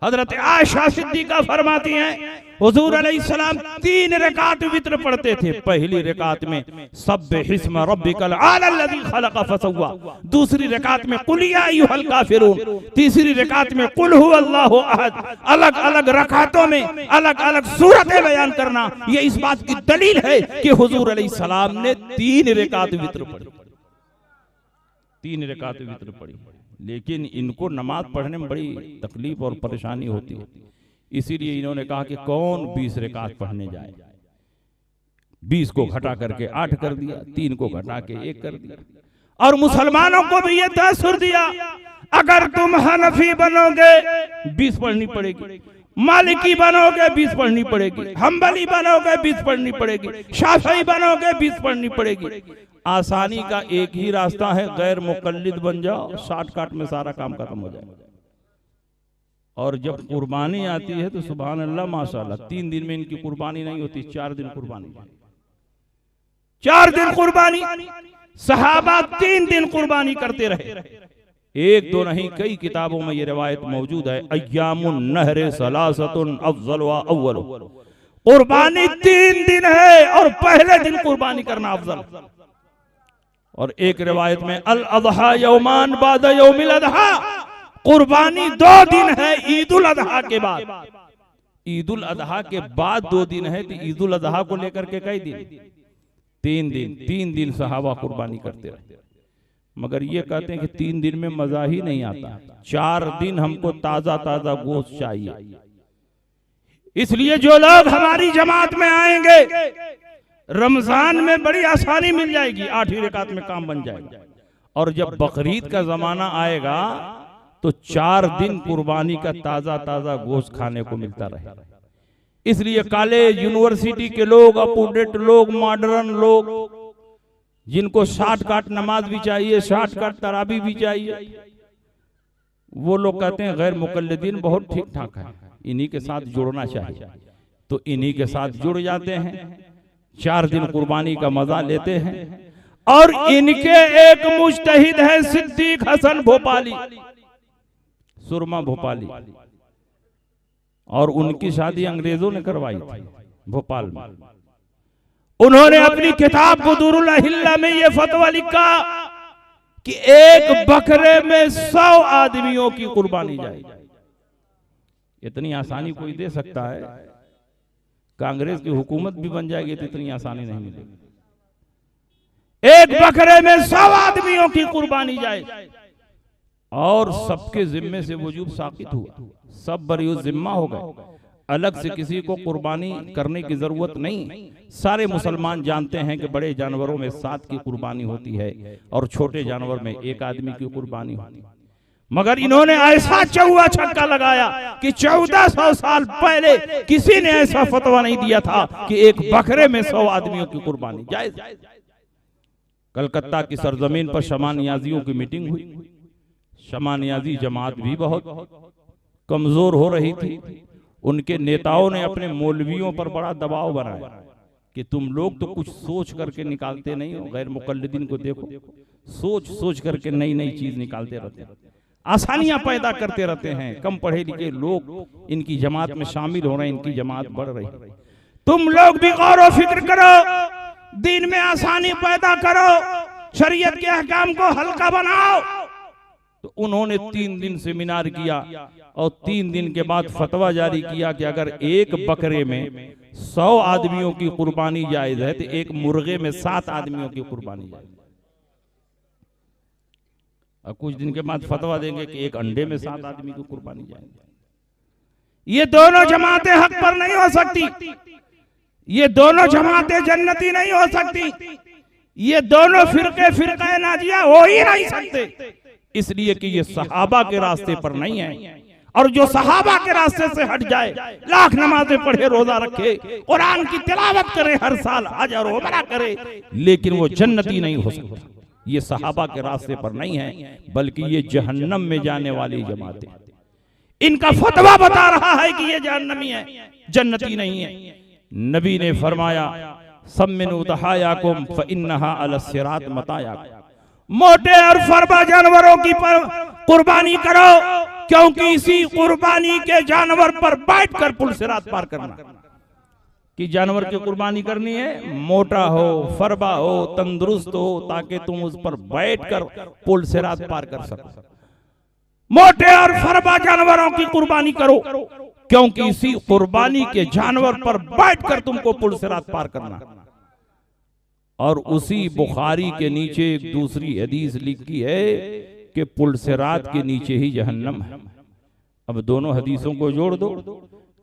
हजरत आयशा सिद्दीका फरमाती हैं हुजूर अलैहिस्सलाम 3 रकात वित्र पढ़ते थे। पहली रकात में सब्बिह इस्म रब्बिकल आलल्लज़ी खलक़ फसव्वा, दूसरी रकात में कुल या अय्युहल काफिरून, तीसरी रकात में कुल हुवल्लाहु अहद। अलग अलग रकातों में अलग अलग सूरतें बयान करना ये इस बात की दलील है कि हुजूर अलैहिस्सलाम ने 3 रकात वित्र पढ़ी, 3 रकात वित्र पढ़ी। लेकिन इनको नमाज पढ़ने में बड़ी तकलीफ और परेशानी होती है, इसीलिए इन्होंने कहा कि कौन 20 रकात पढ़ने जाए। 20 को घटा करके 8 कर दिया, 3 को घटा के 1 कर दिया। और मुसलमानों को भी ये तासुर दिया, अगर तुम हनफी बनोगे 20 पढ़नी पड़ेगी, मालिकी बनोगे 20 पढ़नी पड़ेगी, हम्बली बनोगे 20 पढ़नी पड़ेगी, शाफी बनोगे 20 पढ़नी पड़ेगी। आसानी का एक ही रास्ता है, गैर मुकल्लिद बन जाओ, शॉर्टकट में सारा काम खत्म हो जाएगा। और जब कुर्बानी आती है तो सुभान अल्लाह माशाअल्लाह 3 दिन में इनकी कुर्बानी नहीं होती, 4 दिन कुर्बानी, 4 दिन कुर्बानी। सहाबा 3 दिन कुर्बानी करते रहे। 1 2 नहीं, कई किताबों में ये रिवायत मौजूद है। अय्यामुन नहर सलासतुन अफजल व अव्वल, कुर्बानी 3 दिन है और पहले दिन कुर्बानी करना अफजल। और एक रिवायत में अल अज़हा यौमान बाद यौमिल अज़हा, कुर्बानी 2 दिन है ईद उल अज़हा के बाद। ईद उल अज़हा के बाद 2 दिन है, तो ईद उल अज़हा को लेकर के कई दिन? 3 दिन। 3 दिन सहाबा कुर्बानी करते रहे। मगर ये कहते हैं कि 3 दिन में मजा ही नहीं आता, 4 दिन हमको ताजा ताजा गोश्त चाहिए। इसलिए जो लोग हमारी जमात में आएंगे रमजान में बड़ी आसानी मिल जाएगी, 8 रकात में काम बन जाएगा। और जब बकरीद का जमाना आएगा तो 4 दिन कुर्बानी का ताजा ताजा गोश्त खाने को मिलता रहे। इसलिए कॉलेज यूनिवर्सिटी के लोग, अपडेट लोग, मॉडर्न लोग, जिनको शॉर्टकट नमाज भी चाहिए, शॉर्टकट तरावी भी चाहिए, वो लोग कहते हैं गैर मुकल्लिदीन बहुत ठीक ठाक है, इन्हीं के साथ जुड़ना चाहिए। तो इन्हीं के साथ जुड़ जाते हैं, 4 दिन कुर्बानी का मजा लेते हैं। और इनके एक मुज्तहिद है सिद्दीक हसन भोपाली, सुरमा भोपाली, और उनकी शादी अंग्रेजों ने करवाई थी भोपाल में। उन्होंने अपनी किताब बुदूरुल अहिल्ला में यह फतवा लिखा कि एक बकरे में 100 आदमियों की कुर्बानी जाएगी। इतनी आसानी कोई दे सकता है? कांग्रेस की हुकूमत भी बन जाएगी तो इतनी आसानी नहीं मिलेगी। एक बकरे में 100 आदमियों की कुर्बानी जाए और सबके जिम्मे से वजूब साबित हुआ, सब बरियो जिम्मा हो गए, अलग से किसी को कुर्बानी करने की जरूरत नहीं। सारे मुसलमान जानते हैं कि बड़े जानवरों में 7 की कुर्बानी होती है और छोटे जानवर में 1 आदमी की कुर्बानी होती है। मगर इन्होंने ऐसा चौवा छक्का लगाया कि 1400 साल पहले किसी ने ऐसा फतवा नहीं दिया था कि एक बकरे में 100 आदमियों की कुर्बानी जायज। कलकत्ता की सरजमीन पर शमा नियाजियों की मीटिंग हुई। शमा नियाजी जमात भी बहुत कमजोर हो रही थी। उनके नेताओं ने अपने मौलवियों पर बड़ा दबाव बनाया कि तुम लोग तो कुछ सोच करके निकालते नहीं हो। गैर मुकल्लिदीन को देखो, सोच सोच करके नई नई चीज निकालते रहते हैं, आसानियां पैदा करते रहते हैं। कम पढ़े लिखे लोग इनकी जमात में शामिल हो रहे हैं, इनकी जमात बढ़ रही है। तुम लोग भी गौर व फिक्र करो, दीन में आसानी पैदा करो, शरीयत के अहकाम को हल्का बनाओ। तो उन्होंने 3 दिन सेमिनार किया और 3 दिन के बाद फतवा जारी किया कि अगर एक बकरे में 100 आदमियों की कुर्बानी जायज है तो एक मुर्गे में 7 आदमियों की कुर्बानी जायज। और कुछ दिन के बाद फतवा देंगे कि एक अंडे में 7 आदमी की कुर्बानी जाएगी। ये दोनों जमातें हक पर नहीं हो सकती, ये दोनों जमातें जन्नती नहीं हो सकती, ये दोनों फिरके नाजिया हो ही नहीं सकते। इसलिए कि ये सहाबा के रास्ते पर नहीं है। और जो सहाबा के रास्ते से हट जाए, लाख नमाजें पढ़े, रोजा रखे, कुरान की तिलावत करे, हर साल हज और उमरा करे, लेकिन वो जन्नती नहीं हो सकता। ये सहाबा के रास्ते पर नहीं है, बल्कि ये जहन्नम में जाने वाली जमातें। इनका फतवा बता रहा है कि ये जहन्नमी है, जन्नती नहीं है। नबी ने फरमाया सम्मिनु दहायाकुम फइन्नहा अलस्सिरात मतायाकुम, मोटे और फरबा जानवरों की कुर्बानी करो, क्योंकि इसी कुर्बानी के जानवर पर बैठकर पुल सिरात पार करना। कि जानवर की कुर्बानी करनी है, मोटा हो, फरबा हो, तंदुरुस्त हो, ताकि तुम उस पर बैठकर पुल सिरात पार कर सको। मोटे और फरबा जानवरों की कुर्बानी करो, क्योंकि इसी कुर्बानी के जानवर पर बैठकर तुमको पुल सिरात पार करना। और उसी बुखारी के नीचे एक दूसरी हदीस लिखी है कि पुल सिरात के नीचे ही जहन्नम है। अब दोनों हदीसों को जोड़ दो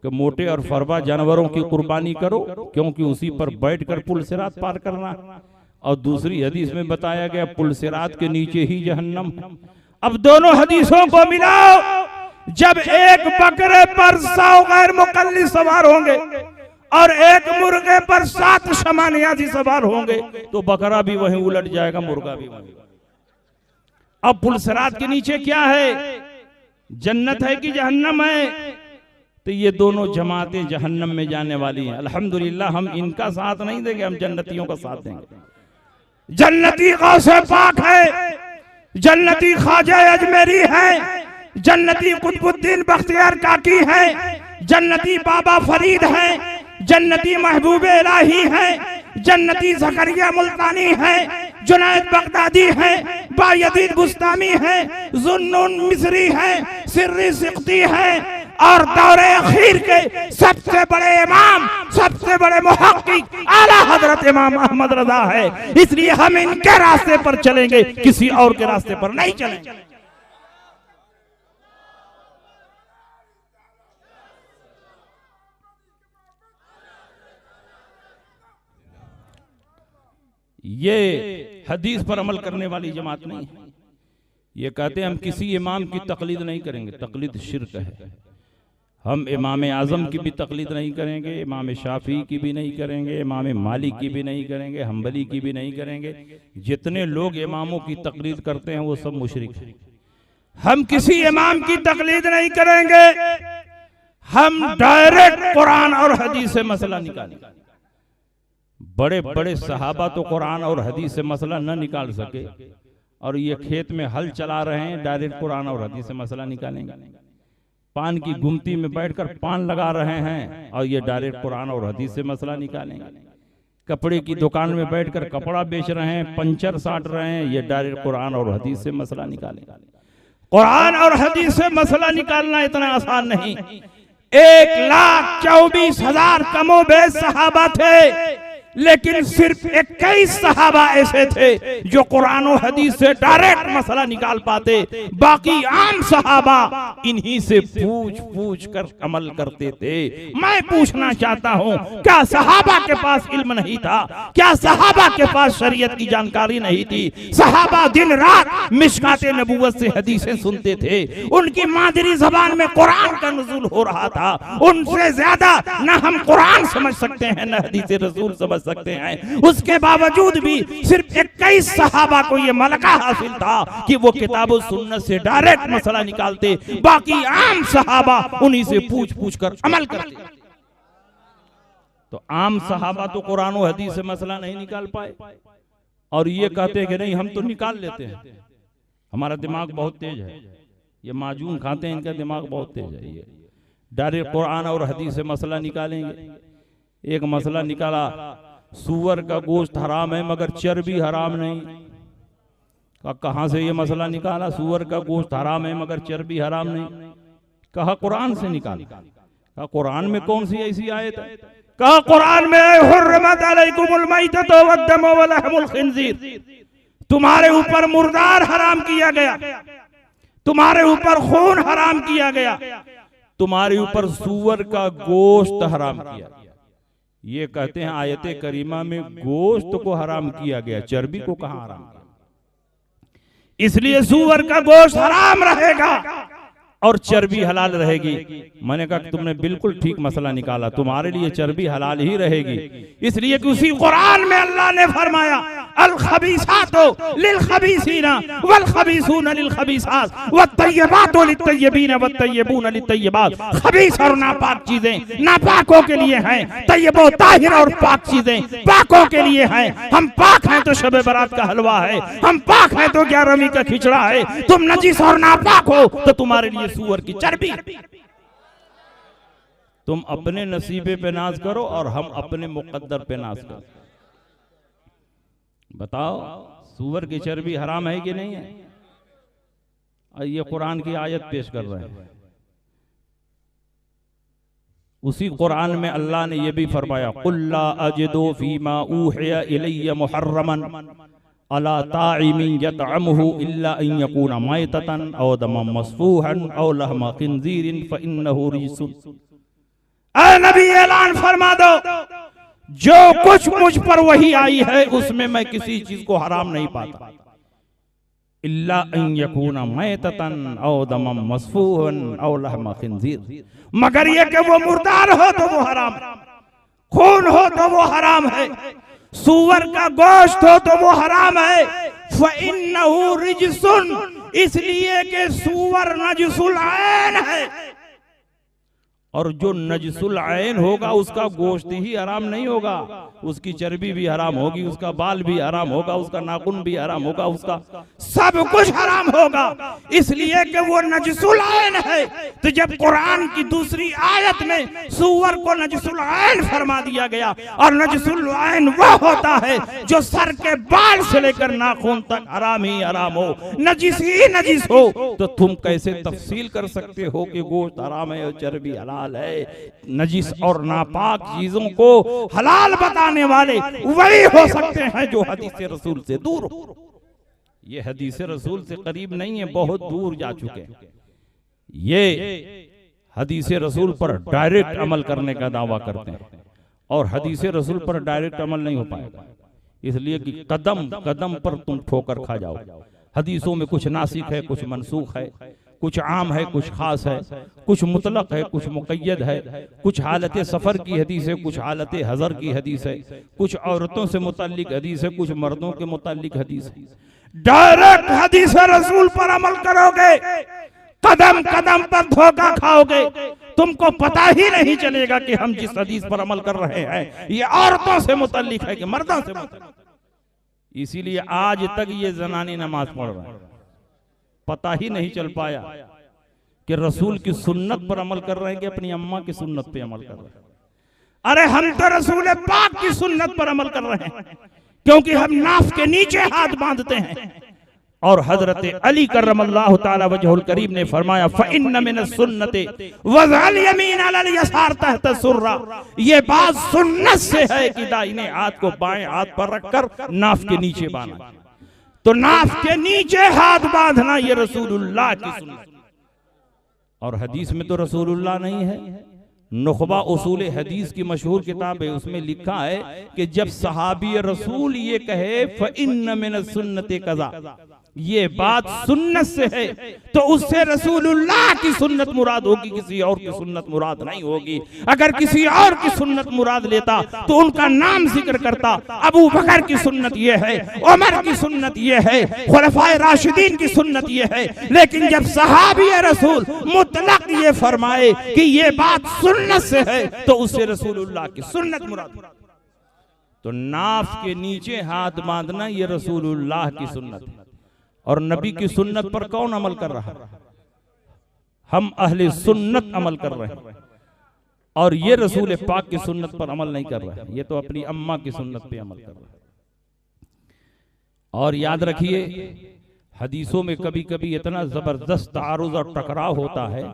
कि मोटे और फरबा जानवरों की कुर्बानी करो, क्योंकि उसी पर बैठकर पुल सिरात पार करना, और दूसरी हदीस में बताया गया पुल सिरात के नीचे ही जहन्नम है। अब दोनों हदीसों को मिलाओ, जब एक बकरे पर 100 गैर मुकल्लिद सवार होंगे और एक मुर्गे पर 7 शमानियाजी सवार होंगे, तो बकरा भी वहीं उलट जाएगा, मुर्गा भी वहीं। अब पुल सिरात के नीचे क्या है, जन्नत है कि जहन्नम है? तो ये दोनों जमातें जहन्नम में जाने वाली हैं। अल्हम्दुलिल्लाह हम इनका साथ नहीं देंगे, हम जन्नतियों का साथ देंगे। जन्नती गौसे पाक है, जन्नती ख्वाजा अजमेरी है, जन्नती कुतुबुद्दीन बख्तियार काकी है, जन्नती बाबा फरीद है, जन्नती महबूब इलाही है, जन्नती ज़करिया मुल्तानी है, जुनैद बगदादी है, बायजीद बुस्तामी है, जुन्नून मिस्री है, सिर्री सिक्ती है, और दौरे अखीर के सबसे बड़े इमाम, सबसे बड़े मुहक्किक आला हजरत इमाम अहमद रजा है। इसलिए हम इनके रास्ते पर चलेंगे, किसी और के रास्ते पर नहीं चलेंगे। ये हदीस पर अमल करने वाली जमात नहीं है। ये कहते हैं हम किसी इमाम की तकलीद नहीं करेंगे, तकलीद शिर्क है। हम इमाम आज़म की भी तकलीद नहीं करेंगे, इमाम शाफी की भी नहीं करेंगे, इमाम मालिक की भी नहीं करेंगे, हम्बली की भी नहीं करेंगे। जितने लोग इमामों की तकलीद करते हैं वो सब मुशरिक हैं। हम किसी इमाम की तकलीद नहीं करेंगे, हम डायरेक्ट कुरान और हदीस से मसला निकालेंगे। बड़े बड़े सहाबा तो कुरान और हदीस से मसला न निकाल सके, और ये खेत में हल चला रहे हैं, डायरेक्ट कुरान और हदीस से मसला निकालेंगे। पान की गुमती में बैठकर पान लगा रहे हैं, और ये डायरेक्ट कुरान और हदीस से मसला निकालेंगे। कपड़े की दुकान में बैठकर कपड़ा बेच रहे हैं, पंचर साट रहे हैं, ये डायरेक्ट कुरान और हदीस से मसला निकालेंगे। कुरान और हदीस से मसला निकालना इतना आसान नहीं। 1,24,000 कमोबेश सहाबा थे, लेकिन सिर्फ 21 सहाबा ऐसे थे जो कुरान और हदीस से डायरेक्ट मसला निकाल पाते। बाकी आम सहाबा इन्हीं से पूछ पूछ कर अमल करते थे। मैं पूछना चाहता हूँ, क्या सहाबा के पास इल्म नहीं था? क्या सहाबा के पास शरीयत की जानकारी नहीं थी? सहाबा दिन रात मिशकाते नबूवत से हदीसें सुनते थे, उनकी मादरी जबान में कुरान का नुज़ूल हो रहा था। उनसे ज्यादा न हम कुरान समझ सकते हैं, न हदीस रसूल समझ सकते हैं। उसके बावजूद भी सिर्फ 21 सहाबा को यह मलका हासिल था कि वो किताबुल सुन्नत से डायरेक्ट मसला निकालते। बाकी आम सहाबा उन्हीं से पूछ पूछ कर अमल करते। तो आम सहाबा तो कुरान और हदीस से मसला नहीं निकाल पाए, और ये कहते हैं कि नहीं हम तो निकाल लेते हैं, हमारा दिमाग बहुत तेज है। ये माजून खाते हैं, इनका दिमाग बहुत तेज है। ये डायरेक्ट कुरान और हदीस से मसला निकालेंगे। एक मसला निकाला, सूअर का गोश्त हराम है मगर चर्बी हराम नहीं। कहां से ये मसला निकाला? सूअर का गोश्त हराम है मगर चर्बी हराम नहीं। कहा कुरान से निकाल। कहा कुरान में कौन सी ऐसी आयत है? कहा कुरान में हुर्रिमत अलैकुमुल मैततु वद्दमु वलहमुल खिंजीर, तुम्हारे ऊपर मुर्दार हराम किया गया, तुम्हारे ऊपर खून हराम किया गया, तुम्हारे ऊपर सूअर का गोश्त हराम किया। ये कहते हैं आयते करीमा में गोश्त को हराम किया गया, चर्बी को कहां हराम किया? इसलिए सूअर का गोश्त हराम रहेगा और चर्बी हलाल रहेगी। मैंने कहा तुमने बिल्कुल ठीक मसला निकाला, तुम्हारे लिए चर्बी हलाल ही रहेगी। इसलिए कि उसी कुरान में अल्लाह ने फरमाया अल खबीसातो लिल खबीसीना वल खबीसूना लिल खबीसात वत्तय्यबातो लित्तय्यबीन वत्तय्यबून लित्तय्यबात। खबीस और नापाक चीजें नापाकों के लिए हैं, तय्यबो ताहिर और पाक चीजें पाकों के लिए हैं। हम पाक हैं तो शब बारात का हलवा है, हम पाक हैं तो 11वीं का खिचड़ा है। तुम नजीस और नापाक हो तो तुम्हारे लिए सूअर की चर्बी। तुम अपने नसीबे पे नाज करो और हम अपने मुकद्दर पे नाज करो। बताओ सूअर की चर्बी हराम है कि नहीं है? ये कुरान की आयत पेश कर रहे हैं। उसी कुरान में अल्लाह ने यह भी फरमाया, कुल्ला अजिदु फीमा ऊहिया इलैया मुहर्रमन अला ताइमिन यतअमुहु इल्ला अन यकूना मैततन औ दमम मस्फूहन औ लहमा खिंजीरिन फइन्नहु रिजसुन। ऐ नबी ऐलान फरमा दो, जो कुछ मुझ पर वही आई है उसमें मैं किसी चीज को हराम नहीं पाता, इल्ला अन यकूना मैततन औ दमम मस्फूहन औ लहमा खिंजीर, मगर ये कि वो मुर्दार हो तो वो हराम, खून हो तो वो हराम है, सूअर का गोश्त हो तो वो हराम है। फइन्नहु रिजसुन, इसलिए कि सूअर नजसुल ऐन है, और जो नजसुल ऐन होगा उसका गोश्त ही हराम नहीं होगा, उसकी चर्बी भी हराम होगी, उसका बाल भी हराम होगा, उसका नाखून भी हराम होगा, उसका सब कुछ हराम होगा, इसलिए कि वो नजसुल ऐन है। तो जब कुरान की दूसरी आयत में सूअर को नजसुल ऐन फरमा दिया गया, और नजसुल ऐन वो होता है जो सर के बाल से लेकर नाखून तक हराम ही हराम हो, नजिस ही नजिस हो, तो तुम कैसे तफसील कर सकते हो कि गोश्त हराम है और चर्बी हलाल है? नजिस और नापाक चीजों को हलाल बताने वाले वही हो सकते हैं जो हदीस रसूल से दूर हो। ये हदीस रसूल से करीब नहीं है, बहुत दूर जा चुके हैं। ये हदीस रसूल पर डायरेक्ट अमल करने का दावा करते हैं, और हदीस रसूल पर डायरेक्ट अमल नहीं हो पाएगा, इसलिए कि कदम कदम पर तुम ठोकर खा जाओ। हदीसों में कुछ नासिक है, कुछ मनसूख है, कुछ आम है, कुछ खास है, कुछ मुतलक है, कुछ मुक़य्यद है, कुछ हालत सफर की हदीस है, कुछ हालत हज़र की हदीस है, कुछ औरतों से मुताल्लिक हदीस है, कुछ मर्दों के मुताल्लिक हदीस है। डायरेक्ट हदीस रसूल पर अमल करोगे, कदम कदम पर धोखा खाओगे, तुमको पता ही नहीं चलेगा कि हम जिस हदीस पर अमल कर रहे हैं ये औरतों से मुताल्लिक है कि मर्दों से मुताल्लिक। इसीलिए आज तक ये जनानी नमाज पढ़ रहा है, पता ही नहीं चल पाया कि रसूल की सुन्नत पर अमल कर रहे हैं कि अपनी अम्मा की सुन्नत पे अमल कर रहे हैं। अरे हम तो रसूल पाक की सुन्नत पर अमल कर रहे हैं, क्योंकि हम नाफ के नीचे हाथ बांधते हैं। और हजरत अली करमल्लाहु ताला वजहुल करीम ने फरमाया, फइन्न मिन सुन्नति वज़अल यमीन अलल यसार तहत सुर्रा, ये बात सुन्नत से है कि दाहिने हाथ को बाएं हाथ पर रखकर नाफ के नीचे बांधना। तो नाफ के नीचे हाथ बांधना ये रसूलुल्लाह की सुन्नत। और हदीस में तो रसूलुल्लाह नहीं है, नुखबा उसूल हदीस की मशहूर किताब है, उसमें लिखा है कि जब सहाबी रसूल ये कहे फइन्न मिन सुन्नति कज़ा, ये बात सुन्नत से है, तो उससे रसूलुल्लाह की सुन्नत मुराद होगी, किसी और की सुन्नत मुराद नहीं होगी। अगर किसी और की सुन्नत मुराद लेता तो उनका नाम जिक्र करता, अबू बकर की सुन्नत ये है, उमर की सुन्नत ये है, खुलफाए राशिदीन की सुन्नत ये है। लेकिन जब सहाबी रसूल मुतलक ये फरमाए कि ये बात सुन्नत से है, तो उससे रसूलुल्लाह की सुन्नत मुराद। तो नाफ के नीचे हाथ बांधना ये रसूलुल्लाह की सुन्नत है। और नबी की सुन्नत पर कौन अमल कर रहा है? हम अहले सुन्नत अमल कर रहे हैं, और ये रसूल पाक की सुन्नत पर अमल नहीं कर रहे हैं, ये तो अपनी अम्मा की सुन्नत पे अमल कर रहे हैं। और याद रखिए, हदीसों में कभी कभी इतना जबरदस्त तारुज़ और टकराव होता है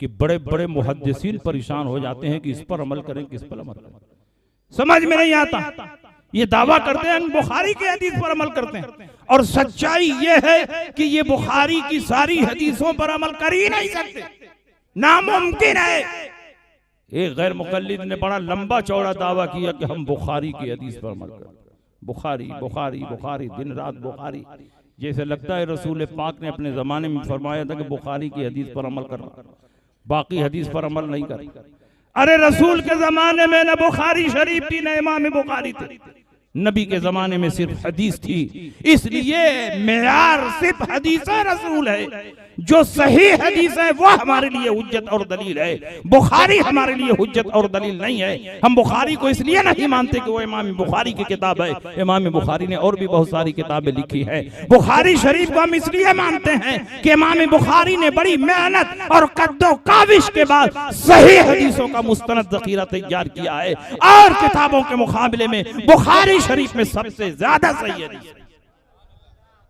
कि बड़े बड़े मुहद्दिसीन परेशान हो जाते हैं कि इस पर अमल करें, किस पर अमल करें, समझ में नहीं आता। ये दावा करते हैं बुखारी के हदीस पर अमल करते हैं, और सच्चाई ये है कि ये बुखारी की सारी हदीसों पर अमल कर ही नहीं सकते, नामुमकिन है। एक गैर मुक़ल्लिद ने बड़ा लंबा चौड़ा दावा किया कि हम बुखारी की हदीस पर अमल करते, बुखारी बुखारी बुखारी, दिन रात बुखारी, जैसे लगता है रसूल पाक ने अपने जमाने में फरमाया था कि बुखारी की हदीस पर अमल करना, बाकी हदीस पर अमल नहीं कर। अरे रसूल के जमाने में न बुखारी शरीफ थी न इमाम बुखारी थे, नबी के जमाने में सिर्फ हदीस थी, इसलिए मेयार सिर्फ हदीस रसूल है। जो सही हदीस है वो हमारे लिए हुज्जत और दलील है। बुखारी हमारे लिए हुज्जत और दलील नहीं है। हम बुखारी को इसलिए नहीं मानते कि वो इमाम बुखारी की किताब है। इमाम बुखारी ने और भी बहुत सारी किताबें लिखी है। बुखारी शरीफ को हम इसलिए मानते हैं कि इमाम बुखारी ने बड़ी मेहनत और कद्दो काविश के बाद सही हदीसों का मुस्तनद ज़ख़ीरा तैयार किया है, और किताबों के मुकाबले में बुखारी शरीफ में सबसे ज्यादा सही हदीस है।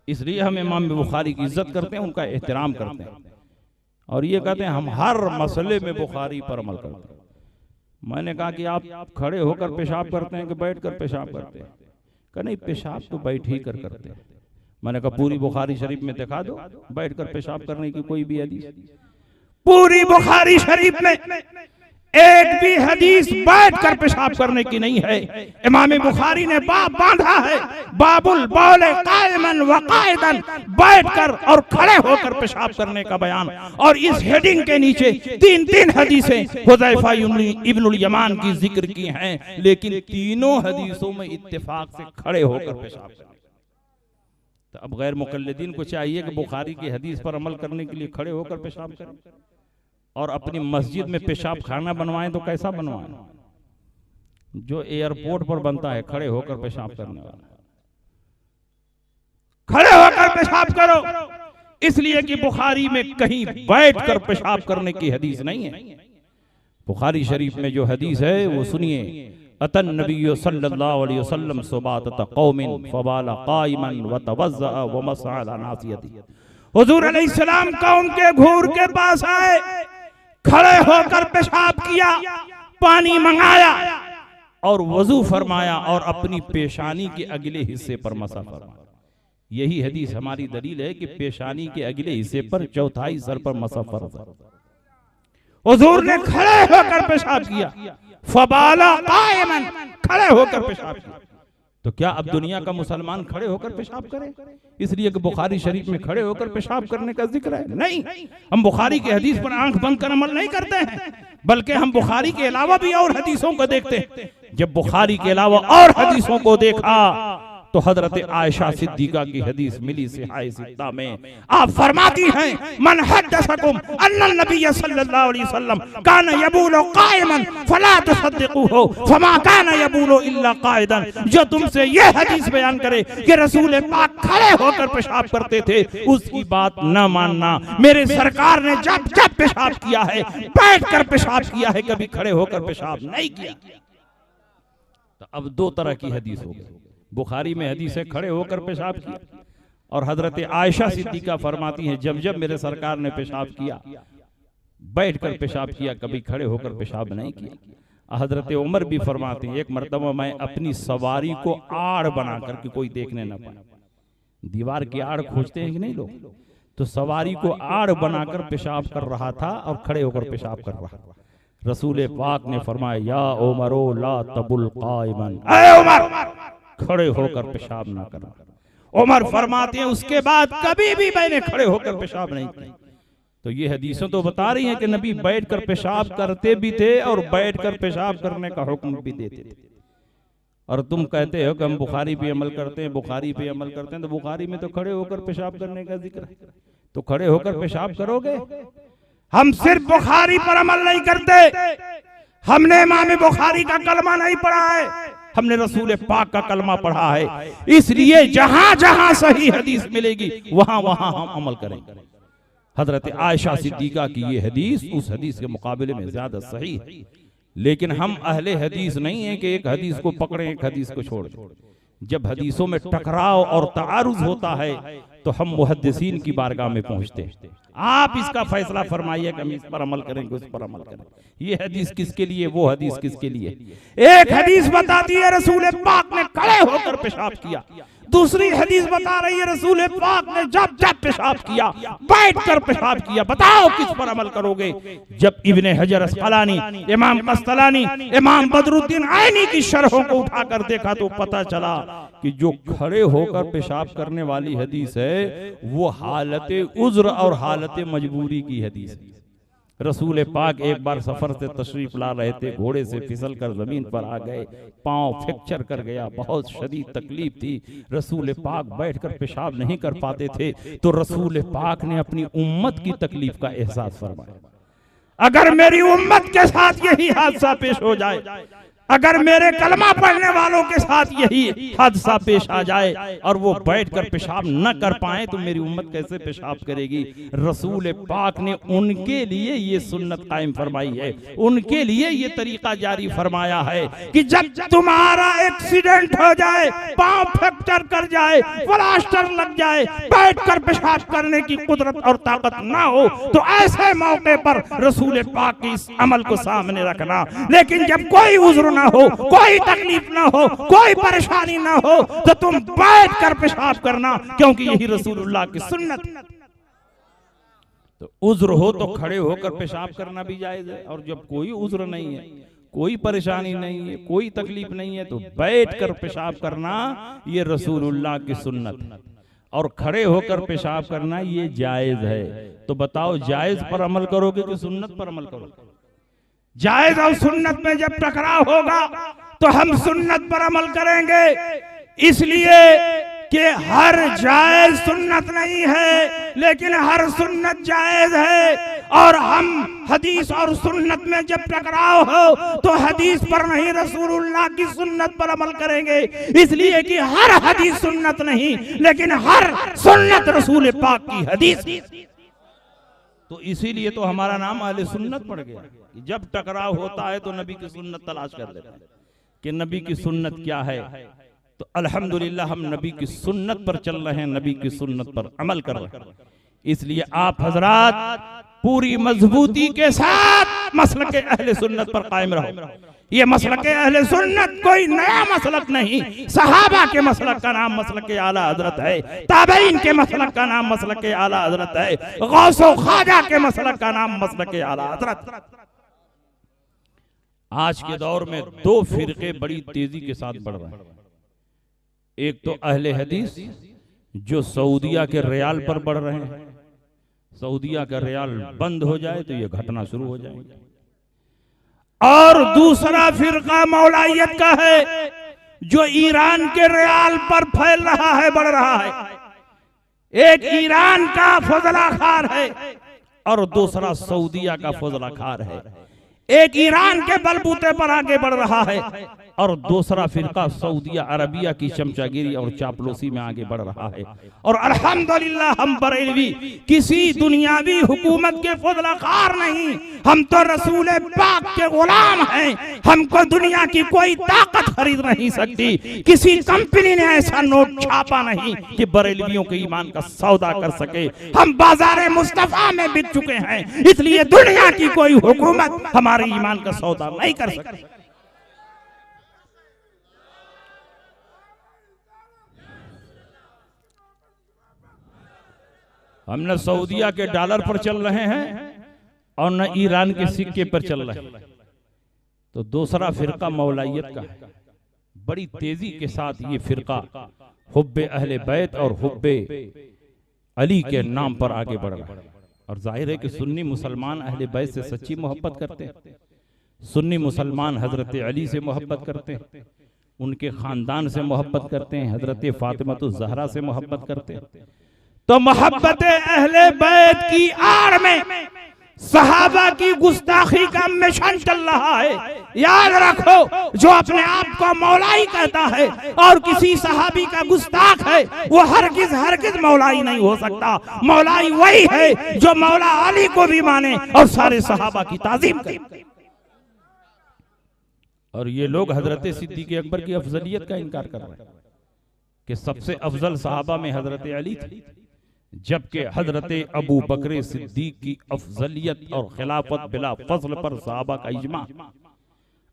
इसलिए हम इमाम बुखारी की इज्जत करते हैं, उनका एहतराम करते हैं, और ये कहते हैं हम हर मसले में बुखारी पर अमल करते हैं। मैंने कहा कि आप खड़े होकर पेशाब करते हैं कि बैठकर पेशाब करते हैं? कहा नहीं, पेशाब तो बैठ ही कर करते हैं। मैंने कहा पूरी बुखारी शरीफ में दिखा दो बैठकर पेशाब करने की कोई भी हदीस। पूरी बुखारी शरीफ में एक भी हदीस बैठकर पेशाब करने की नहीं है। इमाम बुखारी ने बाब बांधा है, बाबुल बौल कायमन व कायदन, बैठकर और खड़े होकर पेशाब करने का बयान। और इस हेडिंग के नीचे तीन तीन हदीसें हुज़ैफा इब्नुल यमान की जिक्र की हैं, लेकिन तीनों हदीसों में इत्तेफाक से खड़े होकर पेशाब करना। तो अब गैर मुक़ल्लिदीन को चाहिए कि बुखारी की हदीस पर अमल करने के लिए खड़े होकर पेशाब करें, और अपनी मस्जिद में पेशाब खाना बनवाएं तो कैसा बनवाएं? जो एयरपोर्ट पर बनता है, खड़े होकर पेशाब करने वाला। खड़े होकर पेशाब करो, इसलिए कि बुखारी में कहीं बैठकर पेशाब करने की हदीस नहीं है। बुखारी शरीफ में जो हदीस है वो सुनिए। अतन नबी सल्लल्लाहु अलैहि वसल्लम सुबात कौमिन फबाला काइमन व तवज़्ज़अ व मसअ अला नासियती। हुजूर अलैहिस्सलाम कौम के घूर के पास आए, खड़े होकर पेशाब किया, पानी मंगाया और वजू फरमाया और अपनी पेशानी के अगले हिस्से पर मसा फरमाया। यही हदीस हमारी दलील है कि पेशानी के अगले हिस्से पर चौथाई सर पर मसा फर्ज है। हुजूर ने खड़े होकर पेशाब किया, फबाला कायमन, खड़े होकर पेशाब किया। तो क्या अब दुनिया का मुसलमान खड़े होकर पेशाब करे? इसलिए कि बुखारी शरीफ में खड़े होकर पेशाब करने का जिक्र है? नहीं, हम बुखारी की हदीस पर आंख बंद कर अमल नहीं करते हैं, बल्कि हम बुखारी के अलावा भी और हदीसों को देखते हैं। जब बुखारी के अलावा और हदीसों को देखा तो हजरत आयशा सिद्दीका की हदीस मिली सिहाह सित्ता में। आप फरमाती हैं, मन हद्दसकुम अन्ना नबी सल्लल्लाहु अलैहि वसल्लम कान यबूलु कायमन फला तुसद्दिकुहु फमा कान यबूलु इल्ला कायदन। जो तुमसे ये हदीस बयान करे कि रसूल पाक खड़े होकर पेशाब करते थे, उसकी बात न मानना। मेरे सरकार ने जब जब पेशाब किया है, बैठकर पेशाब किया है, कभी खड़े होकर पेशाब नहीं किया। तो अब दो तरह की हदीस हो गई। बुखारी में हदीस है खड़े होकर पेशाब किया, और हजरत आयशा सिद्दीका फरमाती हैं जब जब मेरे सरकार ने पेशाब किया, बैठकर पेशाब किया, कभी खड़े होकर पेशाब नहीं किया। हजरत उमर भी फरमाते हैं, एक मर्तबा मैं अपनी सवारी को आड़ बना करके कोई देखने न पाए। दीवार की आड़ खोजते हैं कि नहीं लोग, तो सवारी को आड़ बनाकर पेशाब कर रहा था और खड़े होकर पेशाब कर रहा था। रसूल पाक ने फरमाया, या उमरो ला तबुल काइमन, ऐ उमर खड़े होकर पेशाब ना करना। उमर फरमाते हैं उसके बाद कभी भी मैंने खड़े होकर पेशाब नहीं किया। तो ये हदीसें तो बता रही हैं कि नबी बैठकर पेशाब करते भी थे और बैठकर पेशाब करने का हुक्म भी देते थे। और तुम कहते हो कि हम बुखारी पे अमल करते हैं, बुखारी पे अमल करते हैं, तो बुखारी में तो खड़े होकर पेशाब करने का जिक्र है, तो खड़े होकर पेशाब करोगे? हम सिर्फ बुखारी पर अमल नहीं करते, हमने इमाम बुखारी का कलमा नहीं पढ़ा है, हमने रसूल पाक का कलमा पढ़ा है। इसलिए जहां जहां सही हदीस मिलेगी वहां वहां हम अमल करेंगे। हजरत आयशा सिद्दीका की ये हदीस उस हदीस के मुकाबले में ज्यादा सही है, लेकिन हम अहले हदीस नहीं है कि एक हदीस को पकड़ें एक हदीस को छोड़ दें। जब हदीसों में टकराव और तारुज होता है तो हम मुहद्दिसीन की बारगाह में पहुंचते हैं। आप इसका फैसला फरमाइए कि हम इस पर अमल करेंगे, उस पर अमल करें। ये हदीस किसके लिए, वो हदीस किसके लिए? एक हदीस बताती है रसूल पाक ने खड़े होकर पेशाब किया, दूसरी हदीस बता रही है रसूल पाक ने जब जब पेशाब किया बैठकर पेशाब किया। बताओ किस पर अमल करोगे? जब इब्ने हजर अस्कलानी, इमाम कस्तलानी, इमाम बदरुद्दीन आइनी की शरहों को उठाकर देखा तो पता चला कि जो खड़े होकर पेशाब करने वाली हदीस है वो हालत उज्र और हालत मजबूरी की हदीस है। रसूल पाक एक बार सफर से तशरीफ ला रहे थे, घोड़े से फिसल कर जमीन पर आ गए, पांव फ्रैक्चर कर गया, बहुत शदीद तकलीफ थी। रसूल पाक बैठकर पेशाब नहीं कर पाते थे, तो रसूल पाक ने अपनी उम्मत की तकलीफ का एहसास फरमाया। अगर मेरी उम्मत के साथ यही हादसा पेश हो जाए, अगर मेरे कलमा पढ़ने वालों के साथ यही हादसा पेश आ जाए और वो बैठकर पेशाब न कर पाए, तो मेरी उम्मत कैसे पेशाब करेगी। रसूल पाक ने उनके लिए ये सुन्नत कायम फरमाई है, उनके लिए ये तरीका जारी फरमाया है कि जब तुम्हारा एक्सीडेंट हो जाए, पांव फ्रैक्चर कर जाए, प्लास्टर लग जाए, बैठकर पेशाब करने की कुदरत और ताकत ना हो, तो ऐसे मौके पर रसूल पाक के इस अमल को सामने रखना। लेकिन जब कोई उज़्र ना हो, कोई तकलीफ ना हो, कोई परेशानी ना हो, तो तुम बैठ कर पेशाब करना, क्योंकि यही रसूलुल्लाह की सुन्नत। तो उज़्र हो तो खड़े होकर पेशाब करना भी जायज है, और जब कोई उज़्र नहीं है, कोई परेशानी नहीं है, कोई तकलीफ नहीं है, तो बैठ कर पेशाब करना ये रसूलुल्लाह की सुन्नत। और खड़े होकर पेशाब करना ये जायज है। तो बताओ, जायज पर अमल करोगे कि सुन्नत पर अमल करोगे? जायज और सुन्नत में जब टकराव होगा तो हम सुन्नत पर अमल करेंगे, इसलिए कि हर जायज सुन्नत नहीं है, लेकिन हर सुन्नत जायज है। और हम हदीस और सुन्नत में जब टकराव हो तो हदीस पर नहीं, रसूलुल्लाह की सुन्नत पर अमल करेंगे, इसलिए कि हर हदीस सुन्नत नहीं, लेकिन हर सुन्नत रसूल पाक की हदीस। तो इसीलिए तो हमारा नाम अहले सुन्नत पड़ गया। जब टकराव होता है तो नबी की सुन्नत तलाश कर लेते हैं कि नबी की सुन्नत क्या है। तो अल्हम्दुलिल्लाह हम नबी की सुन्नत पर चल रहे हैं, नबी की सुन्नत पर अमल कर रहे हैं। इसलिए आप हजरात पूरी मजबूती के साथ मसलक अहले सुन्नत पर कायम रहो। ये मसलक अहले सुन्नत कोई नया मसलक नहीं, सहाबा के मसलक का नाम मसलक आला हजरत है, ताबईन के मसलक का नाम मसलक आला हजरत है, गौसो ख्वाजा के मसलक का नाम मसलक आला हजरत। आज के दौर में दो फिरके बड़ी तेजी के साथ बढ़ रहे हैं। एक तो अहले हदीस जो सऊदिया के रियाल पर बढ़ रहे हैं, सऊदिया का रियाल बंद हो जाए तो ये घटना शुरू हो जाएगी। और दूसरा फिरका मौलाइयत का है जो ईरान के रियाल पर फैल रहा है, बढ़ रहा है। एक ईरान का फजला खार है और दूसरा सऊदिया का फजला खार है। एक ईरान के बलबूते पर आगे बढ़ रहा है और दूसरा फिरका सऊदिया अरबिया की चमचागिरी और चापलूसी में आगे बढ़ रहा है। और अल्हम्दुलिल्लाह हम बरेलवी किसी दुनियावी हुकूमत के फजलाकार नहीं, हम तो रसूल पाक के गुलाम हैं। हमको दुनिया की कोई ताकत खरीद नहीं सकती। किसी कंपनी ने ऐसा नोट छापा नहीं कि बरेलवियों के ईमान का सौदा कर सके। हम बाजार मुस्तफा में बिक चुके हैं, इसलिए दुनिया की कोई हुकूमत हमारे ईमान का सौदा नहीं कर सकती। हम न सऊदिया के डॉलर पर चल रहे हैं और न ईरान के सिक्के पर चल रहे हैं। तो दूसरा फिरका मौलाइयत का है। बड़ी तेजी के साथ ये फिरका हुब्बे अहले बैत और हुब्बे अली के नाम पर आगे बढ़ रहा है। और जाहिर है कि सुन्नी मुसलमान अहले बैत से सच्ची मोहब्बत करते हैं, सुन्नी मुसलमान हजरत अली से मोहब्बत करते हैं, उनके खानदान से मोहब्बत करते हैं, हजरत फातिमा ज़हरा से मोहब्बत करते हैं। तो मोहब्बत अहले बैत की आड़ में सहाबा की गुस्ताखी का मिशन चल रहा है। याद रखो, जो अपने आप को मौलाई कहता है और किसी सहाबी का गुस्ताख है, वो हरगिज हरगिज मौलाई नहीं हो सकता। मौलाई वही है जो मौला अली को भी माने और सारे सहाबा की ताजीम करे। और ये लोग हजरत सिद्दीक़ अकबर की अफजलियत का इनकार कर रहे हैं कि सबसे अफजल सहाबा में हजरत अली थे, जबकि हजरत अबू बकर सिद्दीक की अफजलियत और खिलाफत बिला फजल पर सहाबा का इजमा।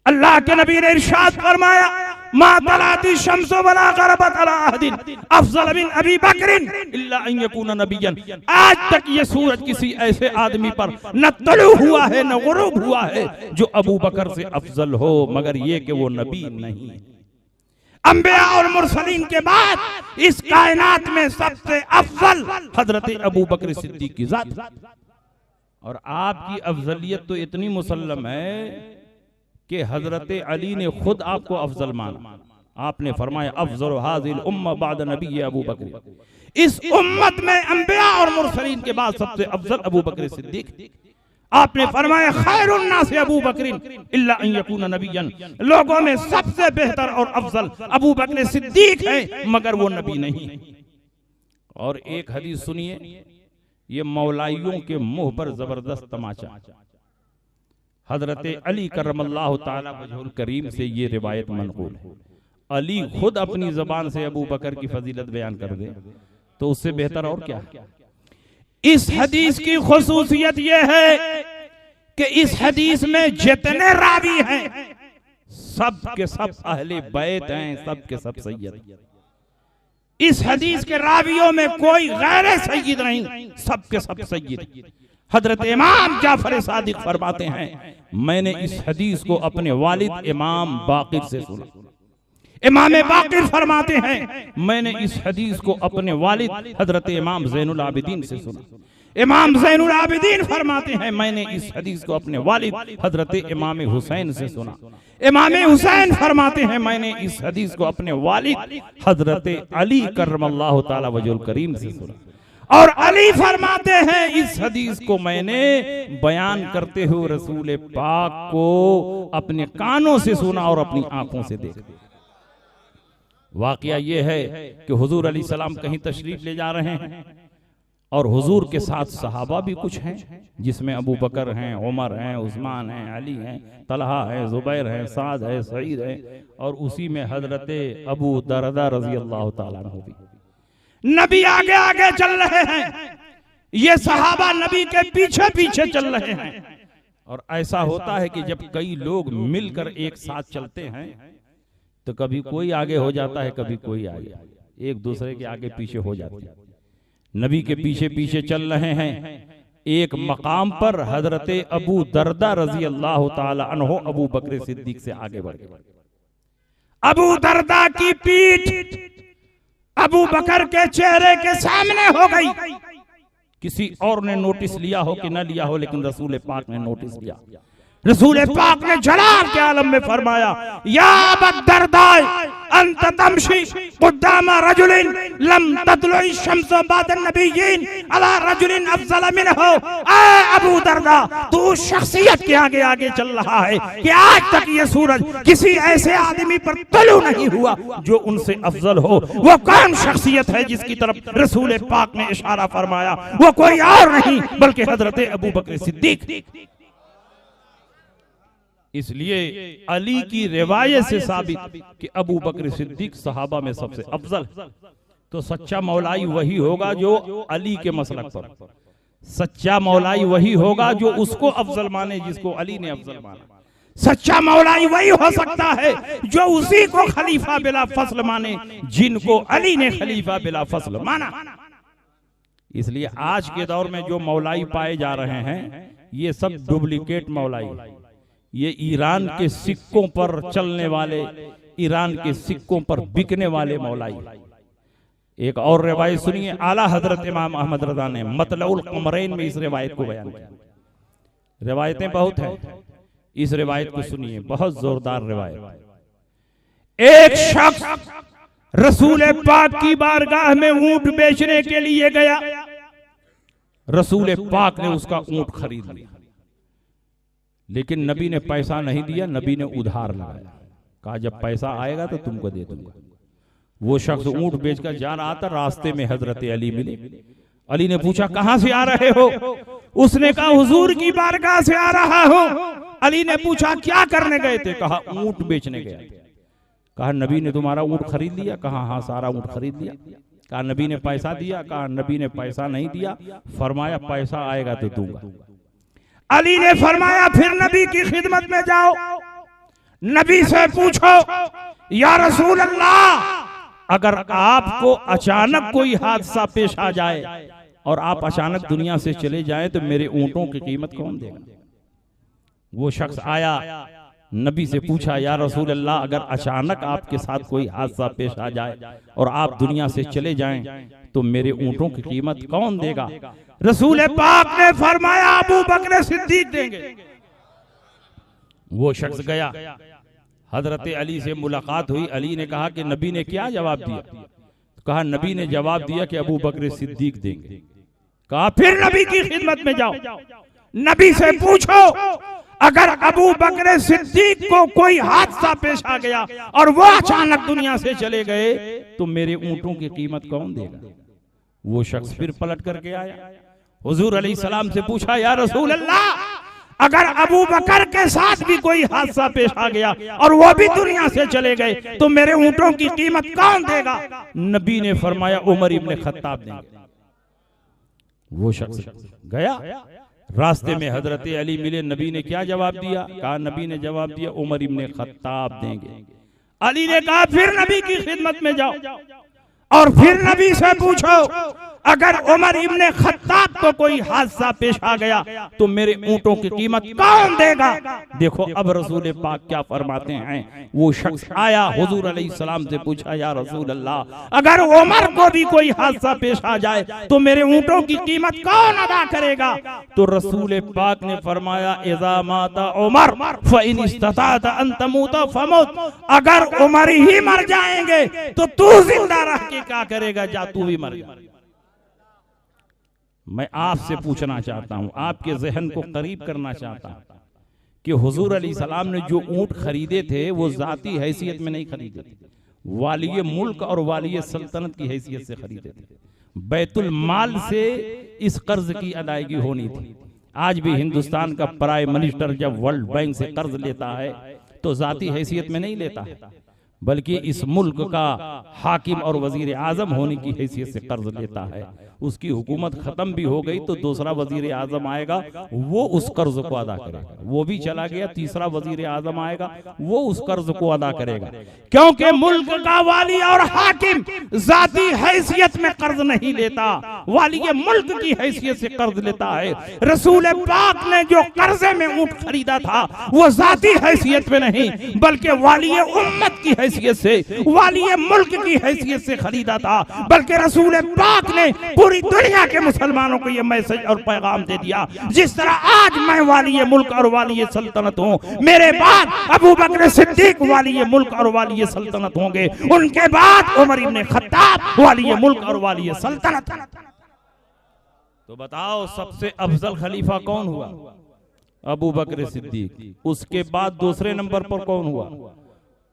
अल्लाह के नबी ने इरशाद फरमाया, मा तलाती शम्सु वला गरबत अला अहदिन अफजल मिन अबी बकरिन इल्ला अन यकूना नबिय्यन। आज तक ये सूरज किसी ऐसे आदमी पर न तलू हुआ है न गुरूब हुआ है जो अबू बकर से अफजल हो, मगर ये कि वो नबी नहीं। अंबिया और मुरसलीन के बाद इस कायनात में सबसे अफजल हजरत अबू बकर सिद्दीक की जात। और आपकी अफजलियत तो इतनी मुसल्लम है कि हजरत अली ने खुद आपको अफजल माना। आपने फरमाया अफजल हाजिल उम्मा बाद नबी अबू बकर, इस उम्मत में अंबिया और मुरसलीन के बाद सबसे अफजल अबू बकर सिद्दीक। आपने फरमाया खैरुन नास अबू बकरिन इल्ला अन यकून नबिय्यन, लोगों में सबसे बेहतर और अफजल अबू बकर सिद्दीक है मगर वो नबी नहीं है। और एक हदीस सुनिए, ये मौलाइयों के मुंह पर जबरदस्त तमाचा। हजरत अली करमल्लाहु ताला वजहुल करीम से ये रिवायत मनकूल है। अली खुद अपनी जबान से अबू बकर की फजीलत बयान कर दे तो उससे बेहतर और क्या। इस हदीस की खुसूसियत यह है कि इस हदीस में जितने रावी हैं सब के सब अहले बैत हैं, सब के सब सैयद। इस हदीस के रावियों में कोई गैर सैयद नहीं, सब के सब सैयद। हजरत इमाम जाफर सादिक फरमाते हैं मैंने इस हदीस को अपने वालिद इमाम बाकिर से सुना। इमाम बाकिर फरमाते हैं मैंने इस हदीस को अपने वालिद हजरत इमाम ज़ैनुल आबिदीन से सुना। इमाम ज़ैनुल आबिदीन फरमाते हैं मैंने इस हदीस को अपने वालिद हजरत इमाम हुसैन से सुना। इमाम हुसैन फरमाते हैं मैंने इस हदीस को अपने वालिद हजरत अली करमल्लाहु ताला वजहुल करीम से सुना। और अली फरमाते हैं इस हदीस को मैंने बयान करते हुए रसूल पाक को अपने कानों से सुना और अपनी आंखों से देखा। वाकया ये है कि हुजूर अली सलाम कहीं तशरीफ ले जा रहे हैं और हुजूर के साथ सहाबा भी कुछ हैं, जिसमें अबू बकर हैं, उमर हैं, उस्मान हैं, अली हैं, तलहा है, जुबैर है, साद है, सईद है, और उसी में हजरत अबू दरदा रजी अल्लाह ताला अन्हु भी। नबी आगे आगे चल रहे हैं, ये सहाबा नबी के पीछे पीछे चल रहे हैं। और ऐसा होता है कि जब कई लोग मिलकर एक साथ चलते हैं तो कभी कोई आगे हो जाता है, कभी कोई आगे, एक दूसरे के आगे पीछे हो जाते हैं। नबी के पीछे पीछे चल रहे हैं। एक मकाम पर हजरत अबू दरदा रजी अल्लाह ताला अन्हु अबू बकर सिद्दीक से आगे बढ़ गए। अबू दरदा की पीठ अबू बकर के चेहरे के सामने हो गई। किसी और ने नोटिस लिया हो कि न लिया हो, लेकिन रसूल पाक ने नोटिस लिया। रसूल पाक ने जलाल के आलम में फरमाया या अबू दरदा अंत तमशी क़ुद्दाम रजुलिन लम ततलुई शम्स बाद नबिय्यिन अला रजुलिन अफज़ल मिनहु। ए अबू दरदा, तू शख्सियत के आगे आगे चल रहा है कि आज तक ये सूरज किसी ऐसे आदमी पर तलु नहीं हुआ जो उनसे अफजल हो। वो कौन शख्सियत है जिसकी तरफ रसूल पाक ने इशारा फरमाया? वो कोई और नहीं बल्कि हजरत अबू बकर सिद्दीक। इसलिए अली की रिवायत से साबित कि अबू बकर सिद्दीक सहाबा में सबसे अफजल। तो सच्चा मौलाई वही होगा जो अली के मसलक पर, सच्चा मौलाई वही होगा जो उसको अफजल माने जिसको अली ने अफजल माना। सच्चा मौलाई वही हो सकता है जो उसी को खलीफा बिला फसल माने जिनको अली ने खलीफा बिला फसल माना। इसलिए आज के दौर में जो मौलाई पाए जा रहे हैं ये सब डुप्लीकेट मौलाई, ये ईरान के सिक्कों पर चलने वाले, ईरान के सिक्कों पर बिकने वाले मौलाई। एक और रिवायत सुनिए, आला हजरत इमाम अहमद रज़ा ने मतलउल कमरैन में इस रिवायत को बयान किया। रिवायतें बहुत हैं, इस रिवायत को सुनिए, बहुत जोरदार रिवायत। एक शख्स रसूल पाक की बारगाह में ऊंट बेचने के लिए गया। रसूल पाक ने उसका ऊंट खरीद लिया, लेकिन नबी ने पैसा नहीं दिया, नबी ने उधार लगाया। कहा जब पैसा आएगा तो तुमको दे दूंगा। वो शख्स ऊंट बेचकर जा रहा था, रास्ते में हजरत अली मिले। अली ने पूछा कहां से आ रहे हो? उसने कहा हुजूर की बारगाह से आ रहा हूं। अली ने पूछा क्या करने गए थे? कहा ऊंट बेचने गया। कहा नबी ने तुम्हारा ऊंट खरीद लिया? कहा हाँ सारा ऊंट खरीद लिया। कहा नबी ने पैसा दिया? कहा नबी ने पैसा नहीं दिया, फरमाया पैसा आएगा तो दूंगा। अली ने फरमाया फिर नबी की खिदमत में जाओ, नबी से पूछो या रसूल अल्लाह, अगर आपको अचानक कोई हादसा पेश आ जाए और आप अचानक दुनिया से चले जाएं तो मेरे ऊंटों की कीमत कौन देगा? वो शख्स आया, नबी से पूछा या रसूल अल्लाह, अगर अचानक आपके साथ कोई हादसा पेश आ जाए और आप दुनिया से चले जाएं तो मेरे ऊंटों की कीमत कौन देगा? रसूल पाक ने फरमाया अबू बकर सिद्दीक देंगे। वो शख्स गया, हजरत अली से मुलाकात हुई। अली ने कहा कि नबी ने क्या जवाब दिया? कहा नबी ने जवाब दिया कि अबू बकर सिद्दीक देंगे। कहा फिर नबी की खिदमत में जाओ, नबी से पूछो अगर अबू बकर सिद्दीक को कोई हादसा पेश आ गया और वो अचानक दुनिया से चले गए तो मेरे ऊंटों की कीमत कौन देगा? वो शख्स फिर पलट करके आया, हुजूर अलैहिस्सलाम से पूछा या रसूल अल्लाह अगर अबू बकर के साथ भी कोई हादसा पेश आ गया और वो भी दुनिया से चले गए तो मेरे ऊंटों की कीमत कौन देगा? नबी ने फरमाया उमर इब्ने खत्ताब देंगे। वो शख्स गया, रास्ते में हजरत अली मिले। नबी ने क्या जवाब दिया? कहा नबी ने जवाब दिया उमर इब्ने खत्ताब देंगे। अली ने कहा फिर नबी की खिदमत में जाओ और फिर नबी से पूछो अगर उमर इब्ने खत्ताब को कोई हादसा पेश आ गया तो मेरे ऊंटों की कीमत कौन देगा? देखो अब रसूल पाक क्या फरमाते हैं। वो शख्स आया, हुजूर अलैहिस्सलाम से पूछा या रसूल अल्लाह अगर उमर को भी कोई हादसा पेश आ जाए तो मेरे ऊंटों की कीमत कौन अदा करेगा? तो रसूल पाक ने फरमाया इज़ा माता उमर फ़इन इस्तताअत अन तमूता फमुत, अगर उमर ही मर जाएंगे तो तू जिंदा रह के क्या करेगा? जा तू भी मर जा। मैं आपसे पूछना चाहता हूं, आपके जहन को करीब करना चाहता हूं कि हुजूर अलैहिस्सलाम ने जो ऊंट खरीदे थे वो जाती हैसियत में नहीं खरीदे थे, वालिय मुल्क और वालिय सल्तनत की हैसियत से खरीदे थे। बैतुल माल से इस कर्ज की अदायगी होनी थी। आज भी हिंदुस्तान का प्राइम मिनिस्टर जब वर्ल्ड बैंक से कर्ज लेता है तो जाती हैसियत में नहीं लेता है, बल्कि इस मुल्क का हाकिम और वजीर आजम होने की हैसियत से कर्ज लेता है। उसकी हुकूमत खत्म भी हो गई तो दूसरा वजीर आजम आएगा, वो उस कर्ज को अदा करेगा। वो भी चला गया, तीसरा वजीर आजम आएगा, वो उस कर्ज को अदा करेगा। क्योंकि मुल्क का वाली और हाकिम जाती हैसियत में कर्ज नहीं लेता, वाली मुल्क की हैसियत से कर्ज लेता है। रसूल पाक ने जो कर्जे में ऊंट खरीदा था वो जाती हैसियत में नहीं बल्कि वाली उम्मत की हैसियत से, वाली मुल्क की हैसियत से खरीदा था। बल्कि रसूल पाक ने पूरी दुनिया के मुसलमानों को यह मैसेज और पैगाम दे दिया, जिस तरह आज मैं वाली मुल्क और वाली सल्तनत हूँ, मेरे बाद अबू बकर सिद्दीक वाली मुल्क और वाली सल्तनत होंगे, उनके बाद उमर इब्ने खत्ताब वाली मुल्क और वाली सल्तनत। तो बताओ सबसे अफजल खलीफा कौन हुआ? अबू बकर सिद्दीक। उसके बाद दूसरे नंबर पर कौन हुआ?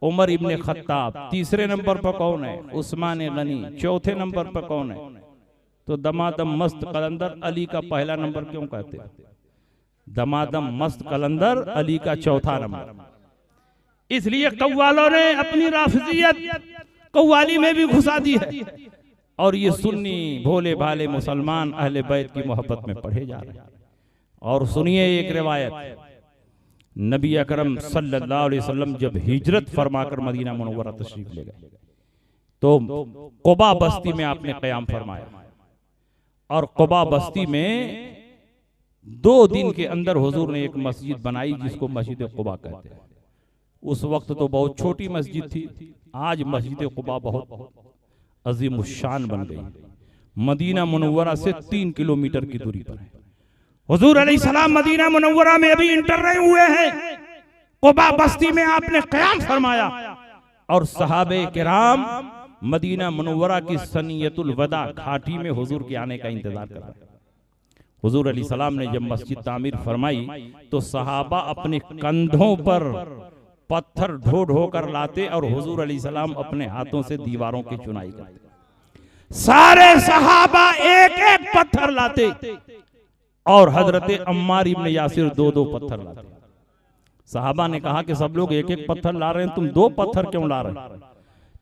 उमर इब्ने खत्ताब। तीसरे नंबर पर कौन है? उस्मान गनी। चौथे नंबर पर कौन है? तो दमादम मस्त कलंदर। अली का पहला नंबर क्यों कहते हैं? दमादम मस्त कलंदर अली का चौथा नंबर। इसलिए कव्वालों ने अपनी राफिजियत कव्वाली में भी घुसा दी है और ये सुन्नी भोले भाले मुसलमान अहले बैत की मोहब्बत में पढ़े जा रहे हैं। और सुनिए एक रिवायत, नबी अकरम सल्लल्लाहु अलैहि वसल्लम जब हिजरत फरमाकर मदीना मुनव्वरा तशरीफ ले गए तो कुबा बस्ती में आपने क़याम फरमाया और कुबा बस्ती में 2 दिन के अंदर हुजूर ने एक मस्जिद बनाई जिसको मस्जिद कुबा कहते हैं। उस वक्त तो बहुत छोटी मस्जिद थी, आज मस्जिद कुबा बहुत अजीमुशान बन गई। मदीना मुनव्वरा से 3 किलोमीटर की दूरी पर है। हुजूर अलैहिस्सलाम मदीना मुनव्वरा में अभी इंटर नहीं हुए हैं, कुबा बस्ती में आपने क़याम फरमाया और सहाबे किराम मदीना मुनव्वरा की सनियतुल वदा घाटी में हुजूर के आने का इंतजार कर रहे हैं। हुजूर अलैहिस्सलाम ने जब मस्जिद तामीर फरमाई तो सहाबा अपने कंधों पर पत्थर ढो ढो कर लाते और हुजूर अलैहिस्सलाम अपने हाथों से दीवारों की चुनाई करते। सारे सहाबा एक एक पत्थर लाते और हजरत अम्मार इब्ने यासिर 2-2 पत्थर लाते। सहाबा ने कहा कि सब लोग एक एक पत्थर ला रहे हैं, तुम 2 पत्थर क्यों ला रहे हैं?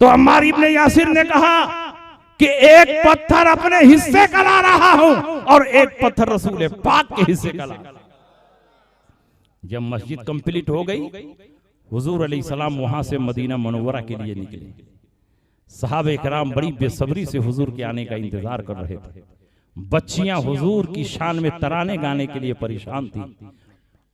तो अम्मार इब्ने यासिर ने कहा कि एक पत्थर अपने हिस्से का ला रहा हूं और एक पत्थर रसूल पाक के हिस्से का ला। जब मस्जिद कंप्लीट हो गई हुजूर अलैहिस्सलाम वहां से मदीना मुनव्वरा के लिए निकले। सहाबे किराम बड़ी बेसब्री से हुजूर के आने का इंतजार कर रहे थे। बच्चियां हुजूर की शान में तराने गाने के लिए परेशान थी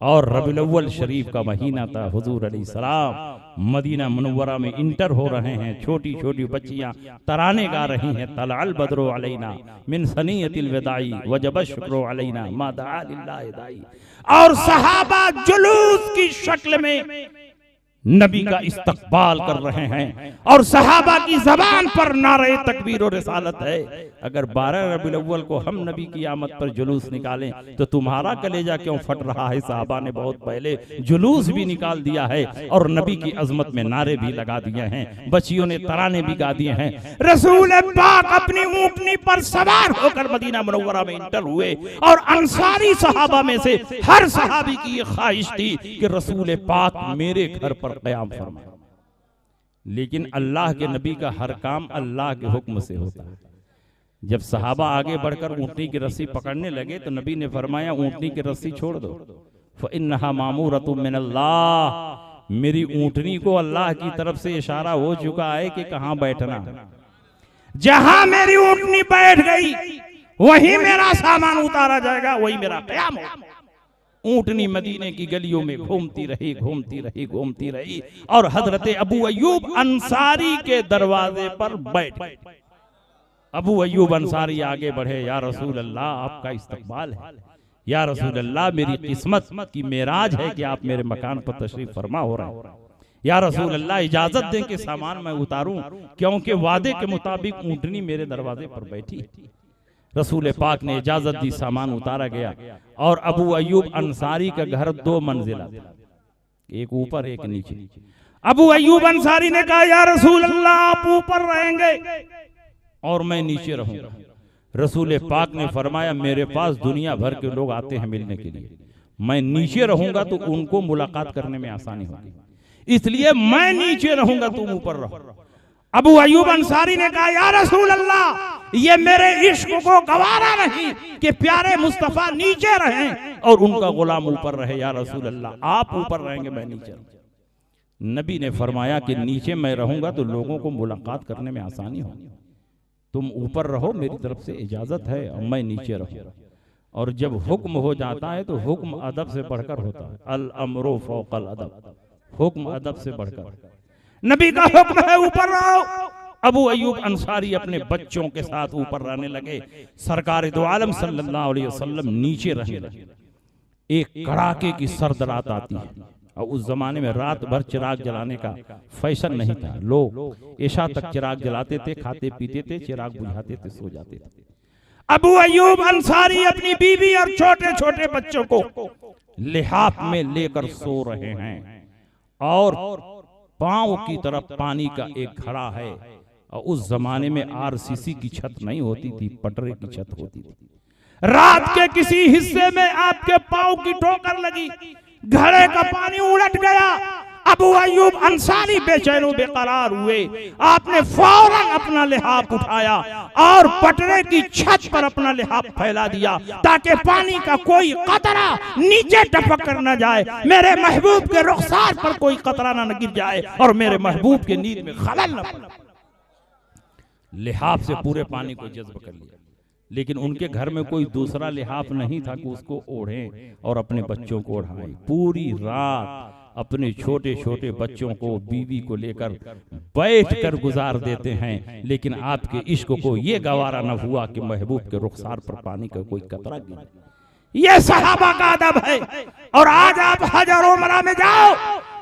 और रबीउल अव्वल शरीफ का महीना था। हुजूर अलैहिस्सलाम मदीना मुनव्वरा में इंटर हो रहे हैं। छोटी छोटी बच्चियां तराने गा रही हैं, तलअल बद्रो अलैना मिन सनियतिल विदाई वजब शुक्रो अलैना मा दआ लिल्लाहि दाई। और सहाबा जुलूस की शक्ल में नबी का इस्तकबाल कर रहे हैं और सहाबा की जबान पर नारे तकबीर और रिसालत है। अगर 12 रबीउल अव्वल को हम नबी की आमद पर जुलूस निकालें तो तुम्हारा कलेजा क्यों फट रहा है? सहाबा ने बहुत पहले जुलूस भी निकाल दिया है और नबी की अजमत में नारे भी लगा दिए हैं, बच्चियों ने तराने भी गा दिए हैं। रसूल पाक अपनी ऊंटनी पर सवार होकर मदीना मुनव्वरा में इंटर हुए और अंसारी सहाबा में से हर सहाबी की ये ख्वाहिश थी कि रसूल पाक मेरे घर पर क़याम फरमाए। लेकिन अल्लाह के नबी का हर काम अल्लाह के हुक्म से होता है। जब सहाबा आगे बढ़कर ऊंटनी की रस्सी पकड़ने लगे तो नबी ने फरमाया ऊंटनी की रस्सी छोड़ दो, फ़इन्नहा मामूरतुम मिनल्लाह, मेरी ऊंटनी को अल्लाह की तरफ से इशारा हो चुका है कि कहां बैठना। जहां मेरी ऊंटनी बैठ गई वहीं मेरा सामान उतारा जाएगा, वही मेरा क़याम होगा। ऊंटनी मदीने की गलियों में घूमती रही घूमती रही घूमती रही और हजरत अबू अय्यूब अंसारी के दरवाजे पर बैठ गए। अबू अय्यूब अंसारी आगे बढ़े, या रसूल अल्लाह आपका इस्तकबाल है, या रसूल अल्लाह मेरी किस्मत की मेराज है कि आप मेरे मकान पर तशरीफ फरमा हो रहे हैं। या रसूल अल्लाह इजाजत दें कि सामान मैं उतारूं, क्योंकि वादे के मुताबिक ऊंटनी मेरे दरवाजे पर बैठी। रसूल पाक ने इजाजत दी, सामान उतारा गया और अबू अय्यूब अंसारी का घर 2 मंजिला था, एक ऊपर एक नीचे। अबू अय्यूब अंसारी ने कहा, या रसूल अल्लाह आप ऊपर रहेंगे और मैं नीचे रहूंगा। रसूल पाक ने फरमाया, मेरे पास दुनिया भर के लोग आते हैं मिलने के लिए, मैं नीचे रहूंगा तो उनको मुलाकात करने में आसानी होगी, इसलिए मैं नीचे रहूंगा, तुम ऊपर रहो। अबू अय्यूब अंसारी ने कहा, या रसूल अल्लाह ये मेरे इश्क को गवारा नहीं कि प्यारे मुस्तफा नीचे रहें और उनका गुलाम ऊपर रहे। या रसूल अल्लाह आप ऊपर रहेंगे, मैं नीचे रहूंगा। नबी ने फरमाया कि नीचे मैं रहूंगा तो लोगों को मुलाकात करने में आसानी होगी, तुम ऊपर रहो, मेरी तरफ से इजाजत है और मैं नीचे रहूं। और जब हुक्म हो जाता है तो हुक्म अदब से बढ़कर होता है, अल अमरु फौकल अदब, हुक्म अदब से बढ़कर। नबी का हुक्म है ऊपर रहो। अबू अय्यूब अंसारी अपने बच्चों के साथ ऊपर रहने लगे, सरकार दो आलम सल्लल्लाहु अलैहि वसल्लम नीचे रहने लगे। एक कड़ाके की सर्द रात आती है और उस जमाने में रात भर चिराग जलाने का फैशन नहीं था, लोग इशा तक चिराग जलाते थे, खाते पीते थे, चिराग बुझाते थे, सो जाते थे। अबू अय्यूब अंसारी अपनी बीवी और छोटे छोटे बच्चों को लिहाफ में लेकर सो रहे हैं और पांव की तरफ पानी का एक घड़ा है। और उस जमाने में आरसीसी की छत नहीं होती थी, पटरे की छत होती थी। रात के किसी हिस्से में आपके पांव की ठोकर लगी, घड़े का पानी उलट गया। अबू अय्यूब अंसारी बेचैन बेकरार हुए। आपने फौरन अपना लिहाफ उठाया और पटरे की छत पर अपना लिहाफ फैला दिया ताकि पानी का कोई कतरा नीचे टपक कर न जाए, मेरे महबूब के रुखसार पर कोई कतरा न गिर जाए और मेरे महबूब के नींद में खलल न पड़े। लिहाफ से पूरे पानी को जज्ब कर लिया, लेकिन उनके घर में कोई दूसरा लिहाफ नहीं था कि उसको ओढ़ें और अपने बच्चों को ओढ़ाएं। पूरी रात अपने छोटे छोटे बच्चों को, बीवी को लेकर बैठकर गुजार देते हैं, लेकिन आपके इश्क को ये गवारा न हुआ कि महबूब के रुखसार पर पानी का कोई कतरा गिरे। ये सहाबा का अदब है। और आज आप हज और उमरा में जाओ,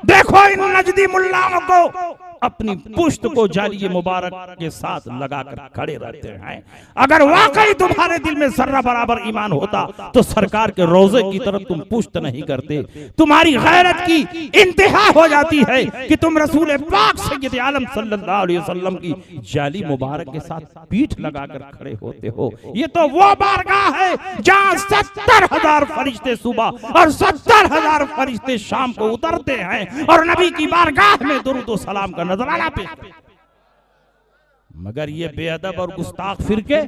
देखो इन नजदी मुल्लाओं को अपनी पुश्त को जालिए मुबारक के साथ लगाकर खड़े रहते हैं। अगर वाकई तुम्हारे दिल में जर्रा बराबर ईमान होता तो सरकार के रोजे की तरफ तुम पुश्त नहीं करते। तुम्हारी गैरत की इंतहा हो जाती है कि तुम रसूल पाक सय्यद आलम सल्लल्लाहु अलैहि वसल्लम की जाली मुबारक के साथ पीठ लगाकर खड़े होते हो। ये तो वो बारगाह है जहाँ 70,000 फरिश्ते सुबह और 70,000 फरिश्ते शाम को उतरते हैं और नबी की बारगाह में दुरूद व सलाम का नजराना पेश। मगर ये बेअदब और गुस्ताख फिरके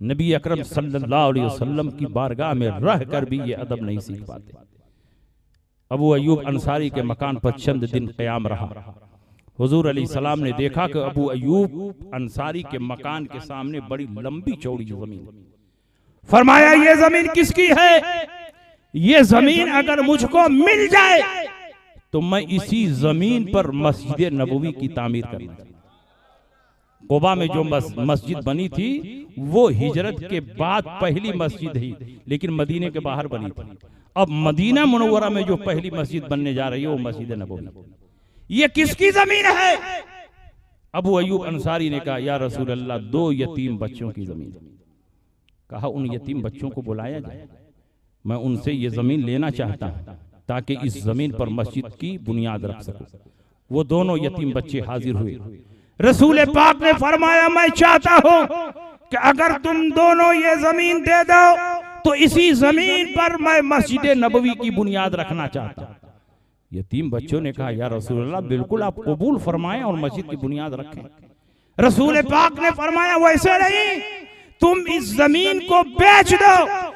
नबी अकरम सल्लल्लाहु अलैहि वसल्लम की बारगाह में रहकर भी ये अदब नहीं सीख पाते। अबू अय्यूब अंसारी के मकान पर चंद दिन क़याम रहा। हुजूर अलैहिस्सलाम ने देखा कि अबू अय्यूब अंसारी के मकान के सामने बड़ी लंबी चौड़ी जमीन। फरमाया, ये जमीन किसकी है? ये जमीन अगर मुझको मिल जाए तो मैं इसी जमीन पर मस्जिद नबवी की तामीर करना चाहता। कुबा में जो मस्जिद बनी थी वो हिजरत के बाद पहली मस्जिद ही, लेकिन मदीने के बाहर बनी थी। अब मदीना मुनव्वरा में जो पहली मस्जिद बनने जा रही है वो मस्जिद नबवी। ये किसकी जमीन है? अबू अयूब अंसारी ने कहा, या रसूल अल्लाह, 2 यतीम बच्चों की जमीन। कहा उन यतीम बच्चों को बुलाया जाए, मैं उनसे ये जमीन लेना चाहता हूं ताकि इस जमीन पर मस्जिद की बुनियाद रख सकूं। वो दोनों यतीम बच्चे हाजिर हुए। रसूल पाक ने फरमाया, मैं चाहता हूं कि अगर तुम दोनों ये जमीन दे दो तो इसी जमीन पर मैं मस्जिद नबवी की बुनियाद रखना चाहता हूं। यतीम बच्चों ने कहा, या रसूल अल्लाह, बिल्कुल आप कबूल फरमाएं और मस्जिद की बुनियाद रखें। रसूल पाक ने फरमाया, वैसे नहीं, तुम इस जमीन को बेच दो,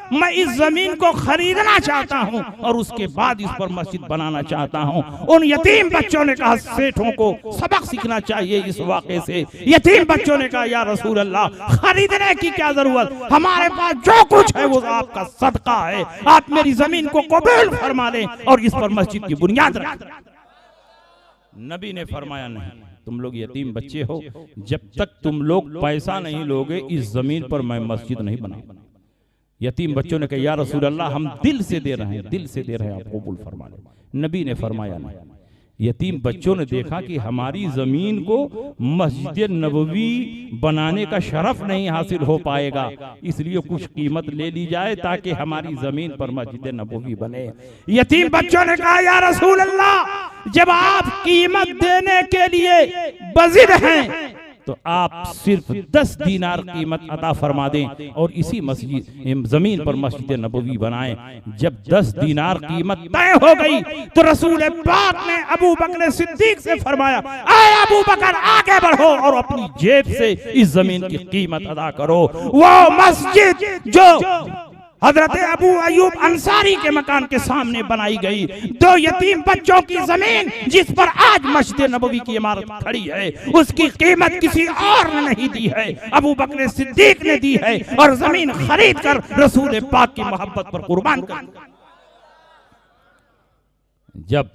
मैं इस जमीन को खरीदना चाहता हूं और उसके बाद इस पर मस्जिद बनाना चाहता हूं। उन यतीम बच्चों ने कहा, सेठों को सबक सीखना चाहिए इस वाक़े से। यतीम बच्चों ने कहा, या रसूल अल्लाह, खरीदने की क्या जरूरत, हमारे पास जो कुछ है वो आपका सदका है, आप मेरी जमीन को कबूल फरमा लें और इस पर मस्जिद की बुनियाद रखें। नबी ने फरमाया, नहीं, तुम लोग यतीम बच्चे हो, जब तक तुम लोग पैसा नहीं लोगे इस जमीन पर मैं मस्जिद नहीं बनाऊंगा। यतीम बच्चों ने कहा, या रसूल अल्लाह, हम दिल से दे रहे हैं, दिल से दे रहे हैं, आप कबूल फरमा लें। नबी ने फरमाया, नहीं। यतीम बच्चों ने देखा कि हमारी जमीन को मस्जिद नबवी बनाने का शरफ नहीं हासिल हो पाएगा, इसलिए कुछ कीमत ले ली जाए ताकि हमारी जमीन पर मस्जिद नबवी बने। यतीम बच्चों ने कहा, या रसूल अल्लाह, जब आप कीमत देने के लिए बज़िद हैं तो आप सिर्फ 10 दीनार कीमत अता फरमा दें और इसी मस्जिद जमीन पर मस्जिद नबवी बनाएं। जब 10 दीनार कीमत तय हो गई तो रसूल पाक ने अबू बकर सिद्दीक से फरमाया, ऐ अबू बकर, आगे बढ़ो और अपनी जेब से इस जमीन की कीमत अदा करो। वो मस्जिद जो हजरत अबू अयूब अंसारी के मकान के सामने बनाई गई, 2 यतीम बच्चों की जमीन जिस पर आज मस्जिद नबवी की इमारत खड़ी है, उसकी कीमत किसी और ने नहीं दी है, अबू बकर सिद्दीक ने दी है और जमीन खरीद कर रसूल पाक की मोहब्बत पर कुर्बान कर। जब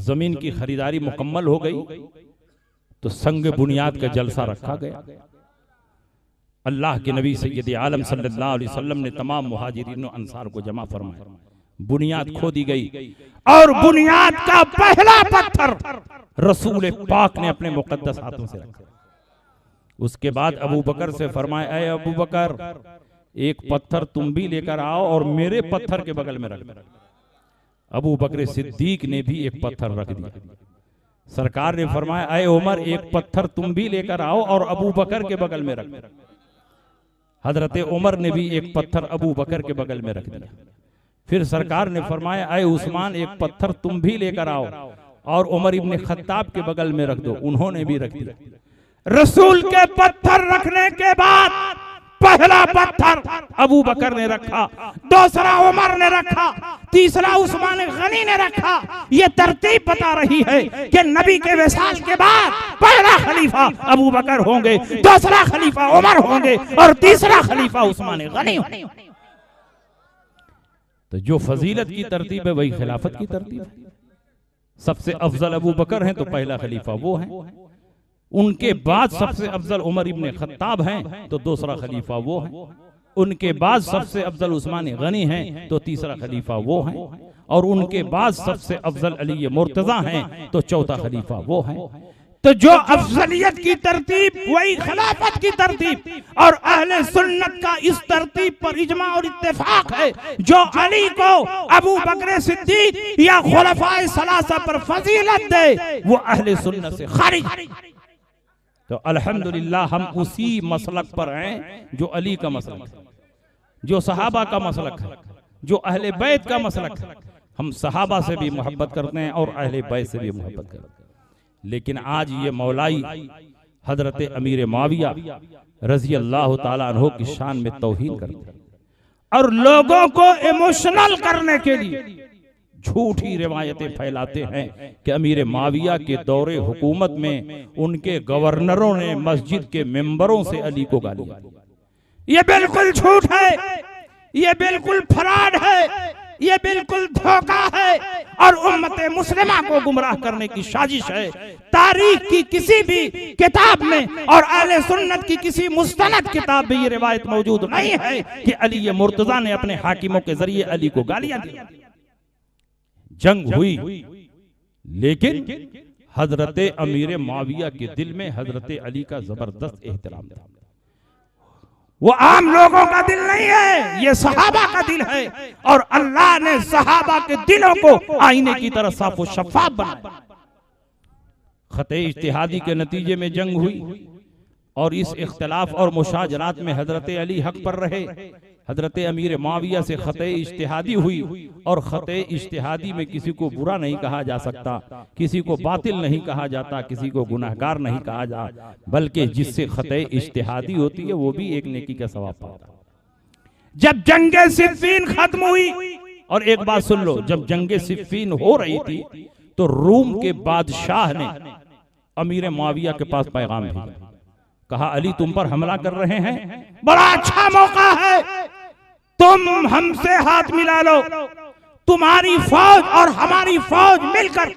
जमीन की खरीदारी मुकम्मल हो गई तो संग बुनियाद का जलसा रखा गया। अल्लाह के नबी सैयद आलम सल्लल्लाहु अलैहि वसल्लम ने तमाम मुहाजिरीन और अंसार को जमा फरमाया, बुनियाद खोदी गई और बुनियाद का पहला पत्थर रसूल पाक ने अपने मुकद्दस हाथों से रखा। उसके बाद अबू बकर से फरमाया, ऐ अबू बकर, एक पत्थर तुम भी लेकर आओ और मेरे पत्थर के बगल में रख दो। अबू बकर सिद्दीक ने भी एक पत्थर रख दिया। सरकार ने फरमाया, ऐ उमर, एक पत्थर तुम भी लेकर आओ और अबू बकर के बगल में रख दो। हजरत उमर ने भी एक पत्थर अबू बकर के बगल में रख दिया। फिर सरकार ने फरमाया, ऐ उस्मान, एक पत्थर तुम भी लेकर आओ और उमर इब्ने खत्ताब के बगल में रख दो। उन्होंने भी रख दिया। रसूल के पत्थर रखने के बाद पहला पत्थर अबू बकर ने रखा, दूसरा उमर ने रखा, तीसरा उस्मान गनी ने रखा। ये तरतीब बता रही है कि नबी के विसाल के बाद पहला खलीफा अबू बकर होंगे, दूसरा खलीफा उमर होंगे और तीसरा खलीफा उस्मान गनी होंगे। तो जो फजीलत की तरतीब है वही खिलाफत की तरतीब है। सबसे अफजल अबू बकर हैं तो पहला खलीफा वो हैं, उनके बाद सबसे अफजल उमर इब्ने खत्ताब हैं तो दूसरा खलीफा वो हैं, उनके बाद सबसे अफजल उस्मान गनी हैं तो तीसरा खलीफा वो हैं, और उनके बाद सबसे अफजल अली मुर्तजा हैं तो चौथा खलीफा वो हैं। तो जो अफजलियत की तरतीब वही खिलाफत की तरतीब, और अहले सुन्नत का इस तरतीब पर इजमा और इत्तेफाक है। जो अली को अबू बकर सिद्दीक या खुलफाए सलासा पर फजीलत दे वो अहले सुन्नत से खारिज। तो अल्हम्दुलिल्लाह हम उसी मसलक पर हैं जो अली का मसलक है, जो सहाबा का मसलक है, जो अहले बैत का मसलक है। हम सहाबा से भी मोहब्बत करते हैं और अहले बैत से भी मोहब्बत करते हैं। लेकिन आज ये मौलाई हजरत अमीर मुआविया रजी अल्लाह ताला अन्हु की शान में तौहीन करते हैं और लोगों को इमोशनल करने के लिए झूठी रिवायतें फैलाते हैं कि अमीर मुआविया के दौरे हुकूमत में उनके गवर्नरों ने मस्जिद के मेंबरों से अली को गाली दी। ये बिल्कुल झूठ है, ये बिल्कुल फ्रॉड है, ये बिल्कुल धोखा है। और उम्मत मुस्लिमा को गुमराह करने की साजिश है। तारीख की किसी भी किताब में और अहले सुन्नत की किसी मुस्तनद किताब में ये रिवायत मौजूद नहीं है कि अली मुर्तजा ने अपने हाकिमों के जरिए अली को गालियां दी। जंग हुई, लेकिन हजरत अमीर मुआविया के दिल में हजरत अली का जबरदस्त एहतराम था। वो आम लोगों का दिल नहीं है, ये सहाबा का दिल है, और अल्लाह ने सहाबा के दिलों को आईने की तरह साफ व शफाफ बनाया। खते इज्तिहादी के नतीजे में जंग हुई और इस इख्तिलाफ और मुशाजरात में हजरत अली हक पर रहे। हजरत अमीर मुआविया से खते इज्तिहादी हुई, और खते इज्तिहादी में किसी को बुरा नहीं कहा जा सकता, किसी को बातिल नहीं कहा जाता, किसी को गुनाहगार नहीं कहा जा, बल्कि जिससे खते इज्तिहादी होती है वो भी एक नेकी का सवाब पाता। जब जंगे सिफ़ीन खत्म हुई, और एक बात सुन लो, जब जंगे सिफ़ीन हो रही थी तो रूम के बादशाह ने अमीर मुआविया के पास पैगाम भेजा, कहा अली तुम पर हमला कर रहे हैं, बड़ा अच्छा मौका है, तुम हमसे हाथ मिला लो, तुम्हारी फौज और हमारी फौज मिलकर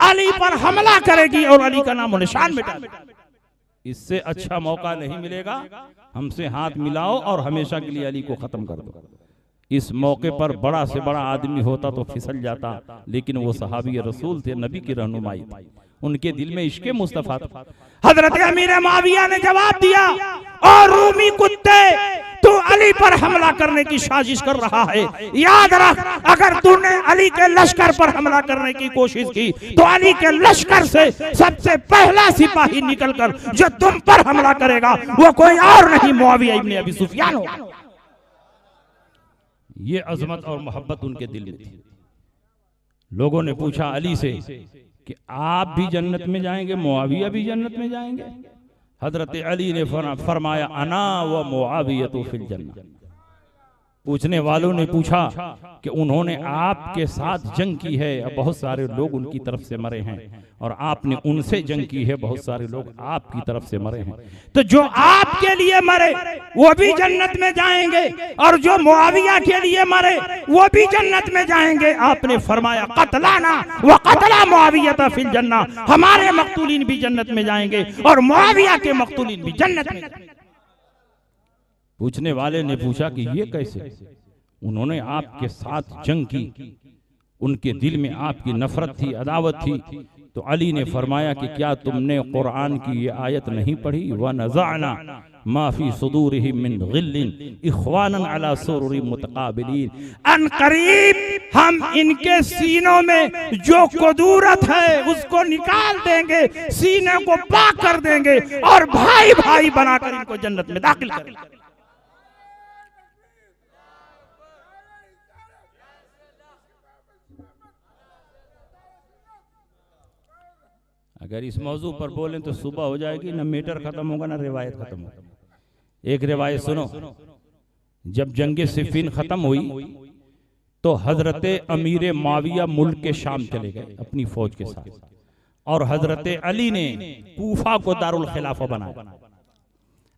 अली पर हमला करेगी और अली का नाम निशान मिटा देगी। इससे अच्छा मौका नहीं मिलेगा, हमसे हाथ मिलाओ और हमेशा के लिए अली को खत्म कर दो। इस मौके पर बड़ा से बड़ा आदमी होता तो फिसल जाता, लेकिन वो सहाबी रसूल थे, नबी की रहनुमाई थी, उनके दिल में इश्क़े मुस्तफा था। हजरत अमीर मुआविया ने जवाब दिया, और रूमी कुत्ते, तू अली पर हमला करने की साजिश कर रहा है, याद रख, अगर तूने अली के लश्कर पर हमला करने की कोशिश की तो अली के लश्कर से सबसे पहला सिपाही निकलकर जो तुम पर हमला करेगा वो कोई और नहीं, मुआविया इब्न अबी सुफियान होगा। ये अजमत और मोहब्बत उनके दिल में थी। लोगों ने पूछा अली से कि आप भी जन्नत में जाएंगे, मुआविया भी जन्नत में जाएंगे? हजरत अली ने फरमाया अना व मुआविया तो फिल जन्नत। पूछने वालों ने पूछा कि उन्होंने आपके साथ जंग की है, अब बहुत सारे लोग उनकी तरफ से मरे हैं, और आपने उनसे जंग की है, बहुत सारे लोग आपकी तरफ से मरे हैं, तो जो आपके लिए मरे वो भी जन्नत में जाएंगे, और जो मुआविया के लिए मरे वो भी जन्नत में जाएंगे। आपने फरमाया कतलाना व कतला मुआविया फिल जन्ना, हमारे मकतूलीन भी जन्नत में जाएंगे और मुआविया के मकतूलीन भी जन्नत में। पूछने वाले ने पूछा कि ये कैसे? उन्होंने आपके साथ जंग की, उनके दिल में आपकी नफरत थी, अदावत थी। तो अली ने फरमाया कि क्या तुमने कुरान की ये आयत नहीं पढ़ी, व नज़अना मा फी सुदूरिहिम मिन गिल्लिन इख्वानन अला सुरुरि मुतकाबिलीन, अन करीब हम इनके सीनों में जो कुदूरत है उसको निकाल देंगे, सीने को पाक कर देंगे और भाई भाई बनाकर इनको जन्नत में दाखिल करेंगे। अगर इस मौजू पर बोलें तो सुबह हो जाएगी, ना मीटर खत्म होगा ना रिवायत खत्म होगा। एक रिवायत सुनो, जब जंगे सिफ़ीन खत्म हुई तो हजरत अमीर मुआविया मुल्क के शाम चले गए अपनी फौज के साथ, और हजरत अली ने कूफा को दारुल खिलाफा बनाया।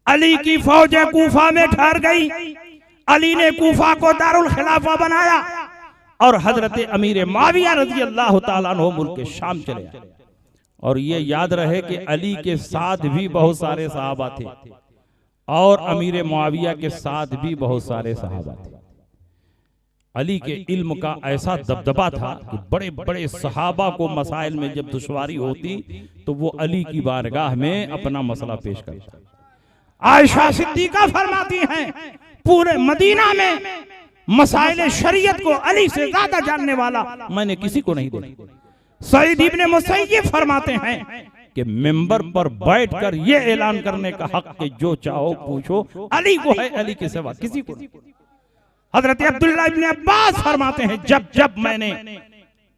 अली की फौजें कूफा में ठहर गई, अली ने कूफा को दारुल खिलाफा बनाया, और हजरत अमीर मुआविया रज़ी अल्लाह तआला अन्हु मुल्क के शाम चले गए। और ये याद रहे कि अली के साथ भी बहुत सारे सहाबा थे, और अमीर मुआविया के साथ भी बहुत सारे सहाबा थे। अली के इल्म का ऐसा दबदबा था कि बड़े बड़े सहाबा को मसाइल में जब दुश्वारी होती तो वो अली की बारगाह में अपना मसला पेश करता। आयशा सिद्दीका फरमाती हैं, पूरे मदीना में मसाइल शरीयत को अली से ज्यादा जानने वाला मैंने किसी को नहीं देखा। सईद इब्न मुसय्यब फरमाते हैं कि मिंबर पर बैठकर ये ऐलान करने का हक कि जो चाहो पूछो, अली को है, अली के सिवा किसी को नहीं। हजरत अब्दुल्लाह इब्न अब्बास फरमाते हैं, जब जब मैंने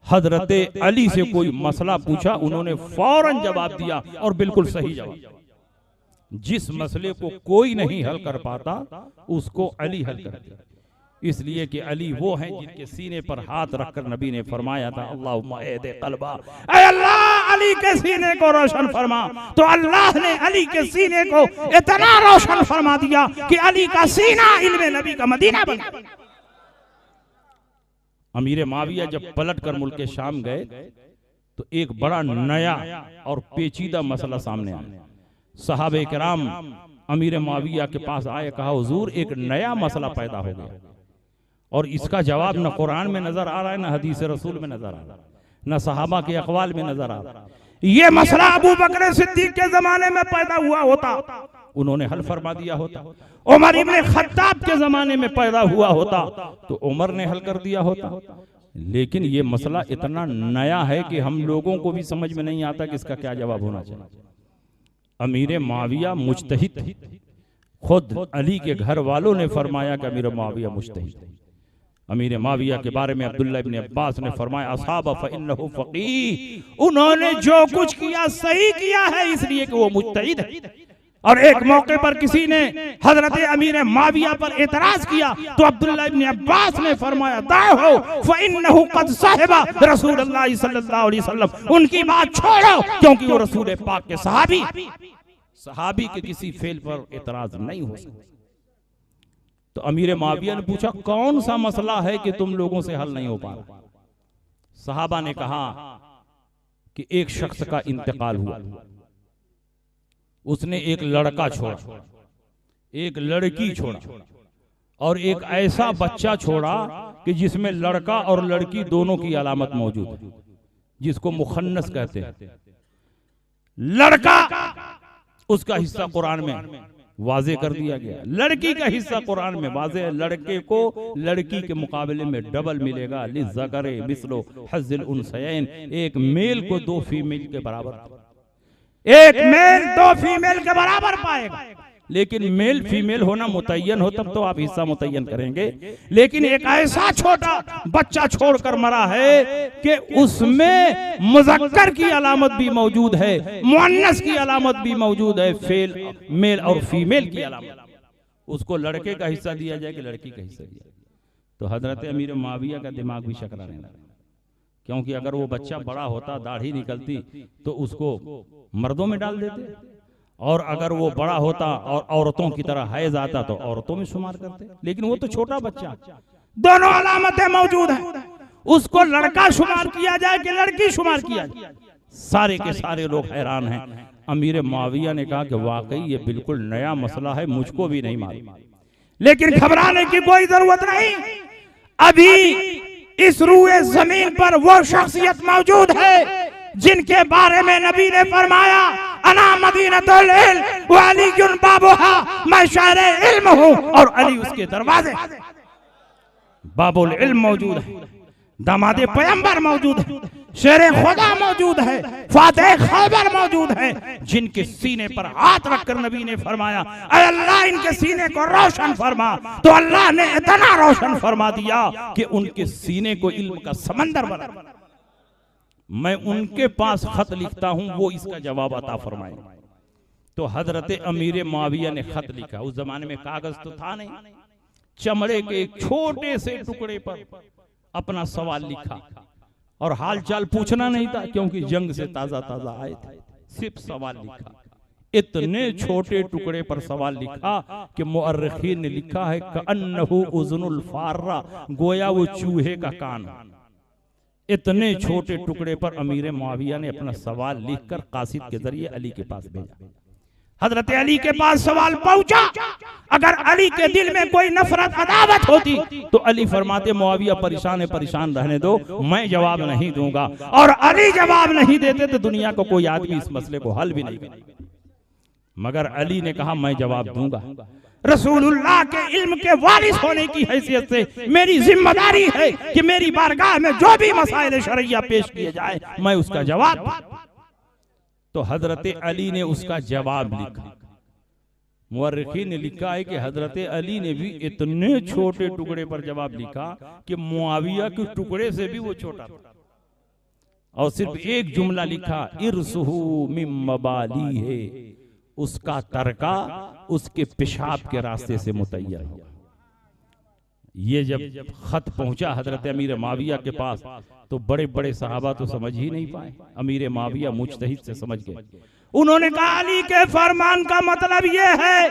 हजरत अली से कोई मसला पूछा उन्होंने फौरन जवाब दिया, और बिल्कुल सही जवाब। जिस मसले को कोई नहीं हल कर पाता उसको अली हल कर दिया, इसलिए कि अली वो हैं जिनके सीने पर हाथ रखकर नबी ने फरमाया था, अल्लाहुम्मा एहदे क़ल्बा, ऐ अल्लाह अली के सीने को रोशन फरमा। तो अल्लाह ने अली के सीने को इतना रोशन फरमा दिया कि अली का सीना इल्मे नबी का मदीना बन गया। अमीर माविया जब पलट कर मुल्क शाम गए तो एक बड़ा नया और पेचीदा मसला सामने आया। सहाबे किराम अमीर माविया के पास आए, कहा हुजूर एक नया मसला पैदा हो गया और इसका जवाब न कुरान में नजर आ रहा है, न हदीस रसूल में नजर आ रहा है, न सहाबा के अक़वाल में नजर आ रहा है। ये मसला अबू बकर सिद्दीक के जमाने में पैदा हुआ होता, उन्होंने हल फरमा दिया होता। उमर इब्ने खत्ताब के जमाने में पैदा हुआ होता तो उमर ने हल कर दिया होता। लेकिन ये मसला इतना नया है कि हम लोगों को भी समझ में नहीं आता कि इसका क्या जवाब होना चाहिए। अमीर माविया मुज्तहिद थे, खुद अली के घर वालों ने फरमाया कि अमीर माविया मुज्तहिद थे। अमीर माविया के बारे में अब्दुल्ला इब्न अब्बास ने फरमाया असाब फइन्नहु फक़ीह, उन्होंने जो कुछ किया सही किया है इसलिए कि वो मुज्तहिद है। और एक मौके पर किसी ने हजरत अमीर माविया पर एतराज किया तो अब्दुल्ला इब्न अब्बास ने फरमाया दाहो फइन्नहु क़द साहिबा रसूलुल्लाह सल्लल्लाहु अलैहि वसल्लम, उनकी बात छोड़ो क्योंकि वो रसूल पाक के सहाबी के किसी फेल पर एतराज नहीं हो सकता। तो अमीर माविया ने पूछा कौन सा मसला है कि तुम लोगों से हल नहीं हो पा रहा? सहाबा ने कहा कि एक शख्स का इंतकाल हुआ, उसने एक लड़का छोड़ा, एक लड़की छोड़ा और एक ऐसा बच्चा छोड़ा कि जिसमें लड़का और लड़की दोनों की अलामत मौजूद है, जिसको मुखन्नस कहते हैं। लड़का उसका हिस्सा कुरान में वाजे कर दिया गया, लड़की का हिस्सा कुरान में वाजे है। लड़के को लड़की के मुकाबले में डबल मिलेगा, लिज़्ज़करि मिस्लु हज़्ज़िल उन्सयैन, एक मेल को दो फीमेल के बराबर, एक मेल दो फीमेल के बराबर पाएगा। लेकिन मेल फीमेल होना मुतय्यन हो तब तो आप हिस्सा मुतय्यन करेंगे। लेकिन एक ऐसा छोटा बच्चा छोड़कर मरा है कि उसमें मुज़क्कर की अलामत भी मौजूद है, मुअन्नस की अलामत भी मौजूद है, फेल मेल और फीमेल की अलामत। उसको लड़के का हिस्सा दिया जाए कि लड़की का हिस्सा दिया, तो हजरत अमीर माविया का दिमाग भी शकराने लगा। क्योंकि अगर वो बच्चा बड़ा होता, दाढ़ी निकलती तो उसको मर्दों में डाल देते, और अगर वो बड़ा होता और औरतों की तरह हैज आता तो औरतों में शुमार करते। लेकिन वो तो छोटा बच्चा, दोनों अलामतें मौजूद हैं, उसको लड़का शुमार किया जाए कि लड़की शुमार किया जाए। सारे के सारे लोग हैरान हैं। अमीर माविया ने कहा कि वाकई ये बिल्कुल नया मसला है, मुझको भी नहीं मालूम, लेकिन घबराने की कोई जरूरत नहीं। अभी इस रूए जमीन पर वो शख्सियत मौजूद है जिनके बारे में नबी ने फरमाया अना मदीनतुल इल्म व अलीयुन बाबुहा, मैं शहर इल्म हूं और अली उसके दरवाजे। बाबुल इल्म मौजूद है, दामादे पैगंबर मौजूद है, शेर खुदा मौजूद है, फातिह खैबर मौजूद है, जिनके सीने पर हाथ रखकर नबी ने फरमाया ऐ अल्लाह इनके सीने को रोशन फरमा। तो अल्लाह ने इतना रोशन फरमा दिया कि उनके सीने को इल्म का समंदर बना। मैं उनके पास खत लिखता हूं, वो इसका जवाब अता फरमाए। तो हजरत अमीर माविया ने खत लिखा। उस जमाने में कागज तो था नहीं, चमड़े के एक छोटे से टुकड़े पर अपना सवाल लिखा और हालचाल पूछना नहीं था क्योंकि जंग से ताजा ताजा आए थे। सिर्फ सवाल लिखा, इतने छोटे टुकड़े पर सवाल लिखा कि मुअर्रिखीन ने लिखा है कअन्नहु उज़्नुल फार्रा, गोया वो चूहे का कान। इतने छोटे टुकड़े पर अमीर मुआविया ने अपना सवाल लिखकर कासिद के जरिए अली के पास भेजा। हजरत अली के पास सवाल पहुंचा। अगर अली के दिल में कोई नफरत अदावत होती तो अली फरमाते मुआविया परेशान है, परेशान रहने दो, मैं जवाब नहीं दूंगा। और अली जवाब नहीं देते तो दुनिया को कोई आदमी इस मसले को हल भी नहीं करेगा। मगर अली ने कहा मैं जवाब दूंगा। रसूलुल्लाह के इल्म के वारिस होने की हैसियत से मेरी जिम्मेदारी है कि मेरी बारगाह में जो भी मसाइल शरइया पेश किए जाए मैं उसका जवाब। तो हजरत अली ने उसका जवाब लिखा। मुअर्रिखीन ने लिखा है कि हजरत अली ने भी इतने छोटे टुकड़े पर जवाब लिखा कि मुआविया के टुकड़े से भी वो छोटा था। और सिर्फ एक जुमला लिखा इरसुहु मिन मबाली है, उसका तरका उसके पेशाब के रास्ते से मुतय्यर हुआ। ये जब खत पहुंचा हजरत अमीर माविया के पास तो बड़े बड़े सहाबा तो समझ ही नहीं पाए। अमीर माविया मुज्तहिद से समझ गए। उन्होंने कहा अली के फरमान का मतलब यह है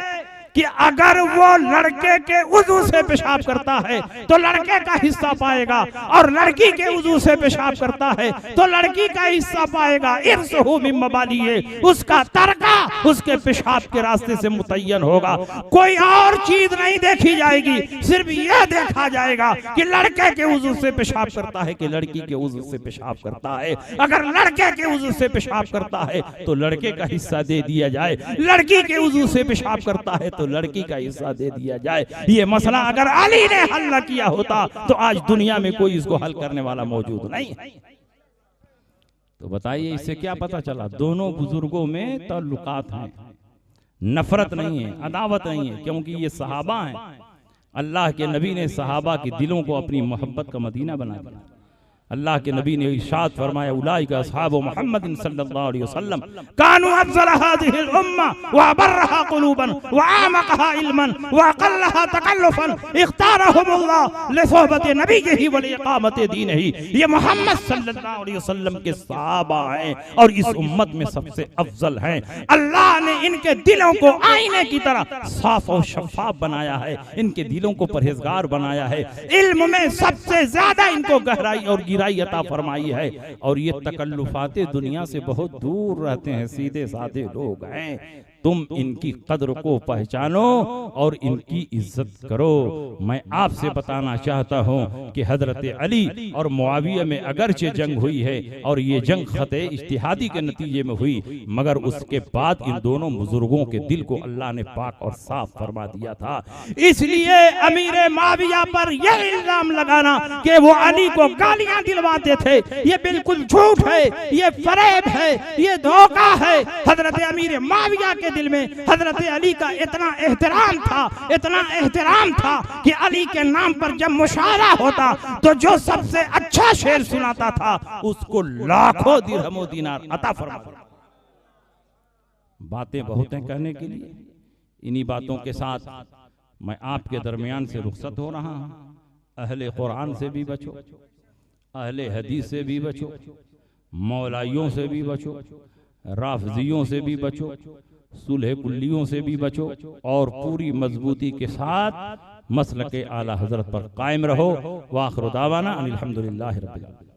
कि अगर वो लड़के के उजू से पेशाब करता है तो लड़के का हिस्सा पाएगा, और लड़की के उजू से पेशाब करता है तो लड़की का हिस्सा पाएगा। इर्सहु मिन मबालिए, उसका तरका उसके पेशाब के रास्ते से मुतय्यन होगा। कोई और चीज नहीं देखी जाएगी, सिर्फ यह देखा जाएगा कि लड़के के उजू से पेशाब करता है कि लड़की के उजू से पेशाब करता है। अगर लड़के के उजू से पेशाब करता है तो लड़के का हिस्सा दे दिया जाए, लड़की के उजू से पेशाब करता है तो लड़की का हिस्सा दे दिया जाए। ये मसला अगर अली ने हल न किया होता तो आज दुनिया में कोई इसको हल करने वाला मौजूद नहीं है। तो बताइए इससे क्या पता चला? दोनों बुजुर्गों में ताल्लुकात हैं, नफरत नहीं है, अदावत नहीं है, क्योंकि ये सहाबा हैं। अल्लाह के नबी ने सहाबा के दिलों को अपनी मोहब्बत का मदीना बना दिया। अल्लाह के नबी ने इरशाद फरमाया, उलाइका असहाबु मुहम्मदिन सल्लल्लाहु अलैहि वसल्लम कानू अफज़ल हाज़िहिल उम्मा व अबर्रहा क़ुलूबन व आमक़हा इल्मन व अक़ल्लहा तकल्लुफन इख्तारहुमुल्लाह लिसहबति नबिय्यिहि व लिइक़ामति दीनिहि। ये मोहम्मद सल्लल्लाहु अलैहि वसल्लम के सहाबा हैं और इस उम्मत में सबसे अफजल हैं। अल्लाह ने इनके दिलों को आईने की तरह साफ और शफाफ बनाया है, इनके दिलों को परहेजगार बनाया है, इल्म में सबसे ज्यादा इनको गहराई और अता फरमाई है। और ये तकल्लुफाते दुनिया से बहुत दूर रहते हैं, सीधे साधे लोग हैं। तुम इनकी कद्र को पहचानो और इनकी इज्जत करो। मैं आपसे बताना चाहता हूं कि हजरत अली और मुआविया में अगरचे जंग हुई है और ये जंग खते इज्तिहादी के नतीजे में हुई, मगर उसके बाद इन दोनों बुजुर्गों के दिल को अल्लाह ने पाक और साफ फरमा दिया था। इसलिए अमीर मुआविया पर यह इल्जाम लगाना कि वो अली को गालियां दिलवाते थे, ये बिल्कुल झूठ है, ये फरेब है, ये धोखा है। हजरत अमीर मुआविया के दिल में हजरत अली का इतना एहतराम था कि अली के नाम पर जब मुशायरा होता तो जो सबसे अच्छा शेर सुनाता था उसको लाखों दिरहम दिनार अता फरमाता। बातें बहुत हैं कहने के लिए, इन्हीं बातों के साथ मैं आपके दरमियान से रुखसत हो रहा हूं। अहले कुरान से भी बचो, अहले हदीस से भी बचो, मौलाइयों से भी बचो, राफजियों से भी बचो, सुलह कुल्लियों से भी बचो और पूरी मजबूती के साथ मसलक आला हजरत पर कायम रहो। वाखिर दावाना अनिल हम्दुलिल्लाहि रब्बिल आलमीन।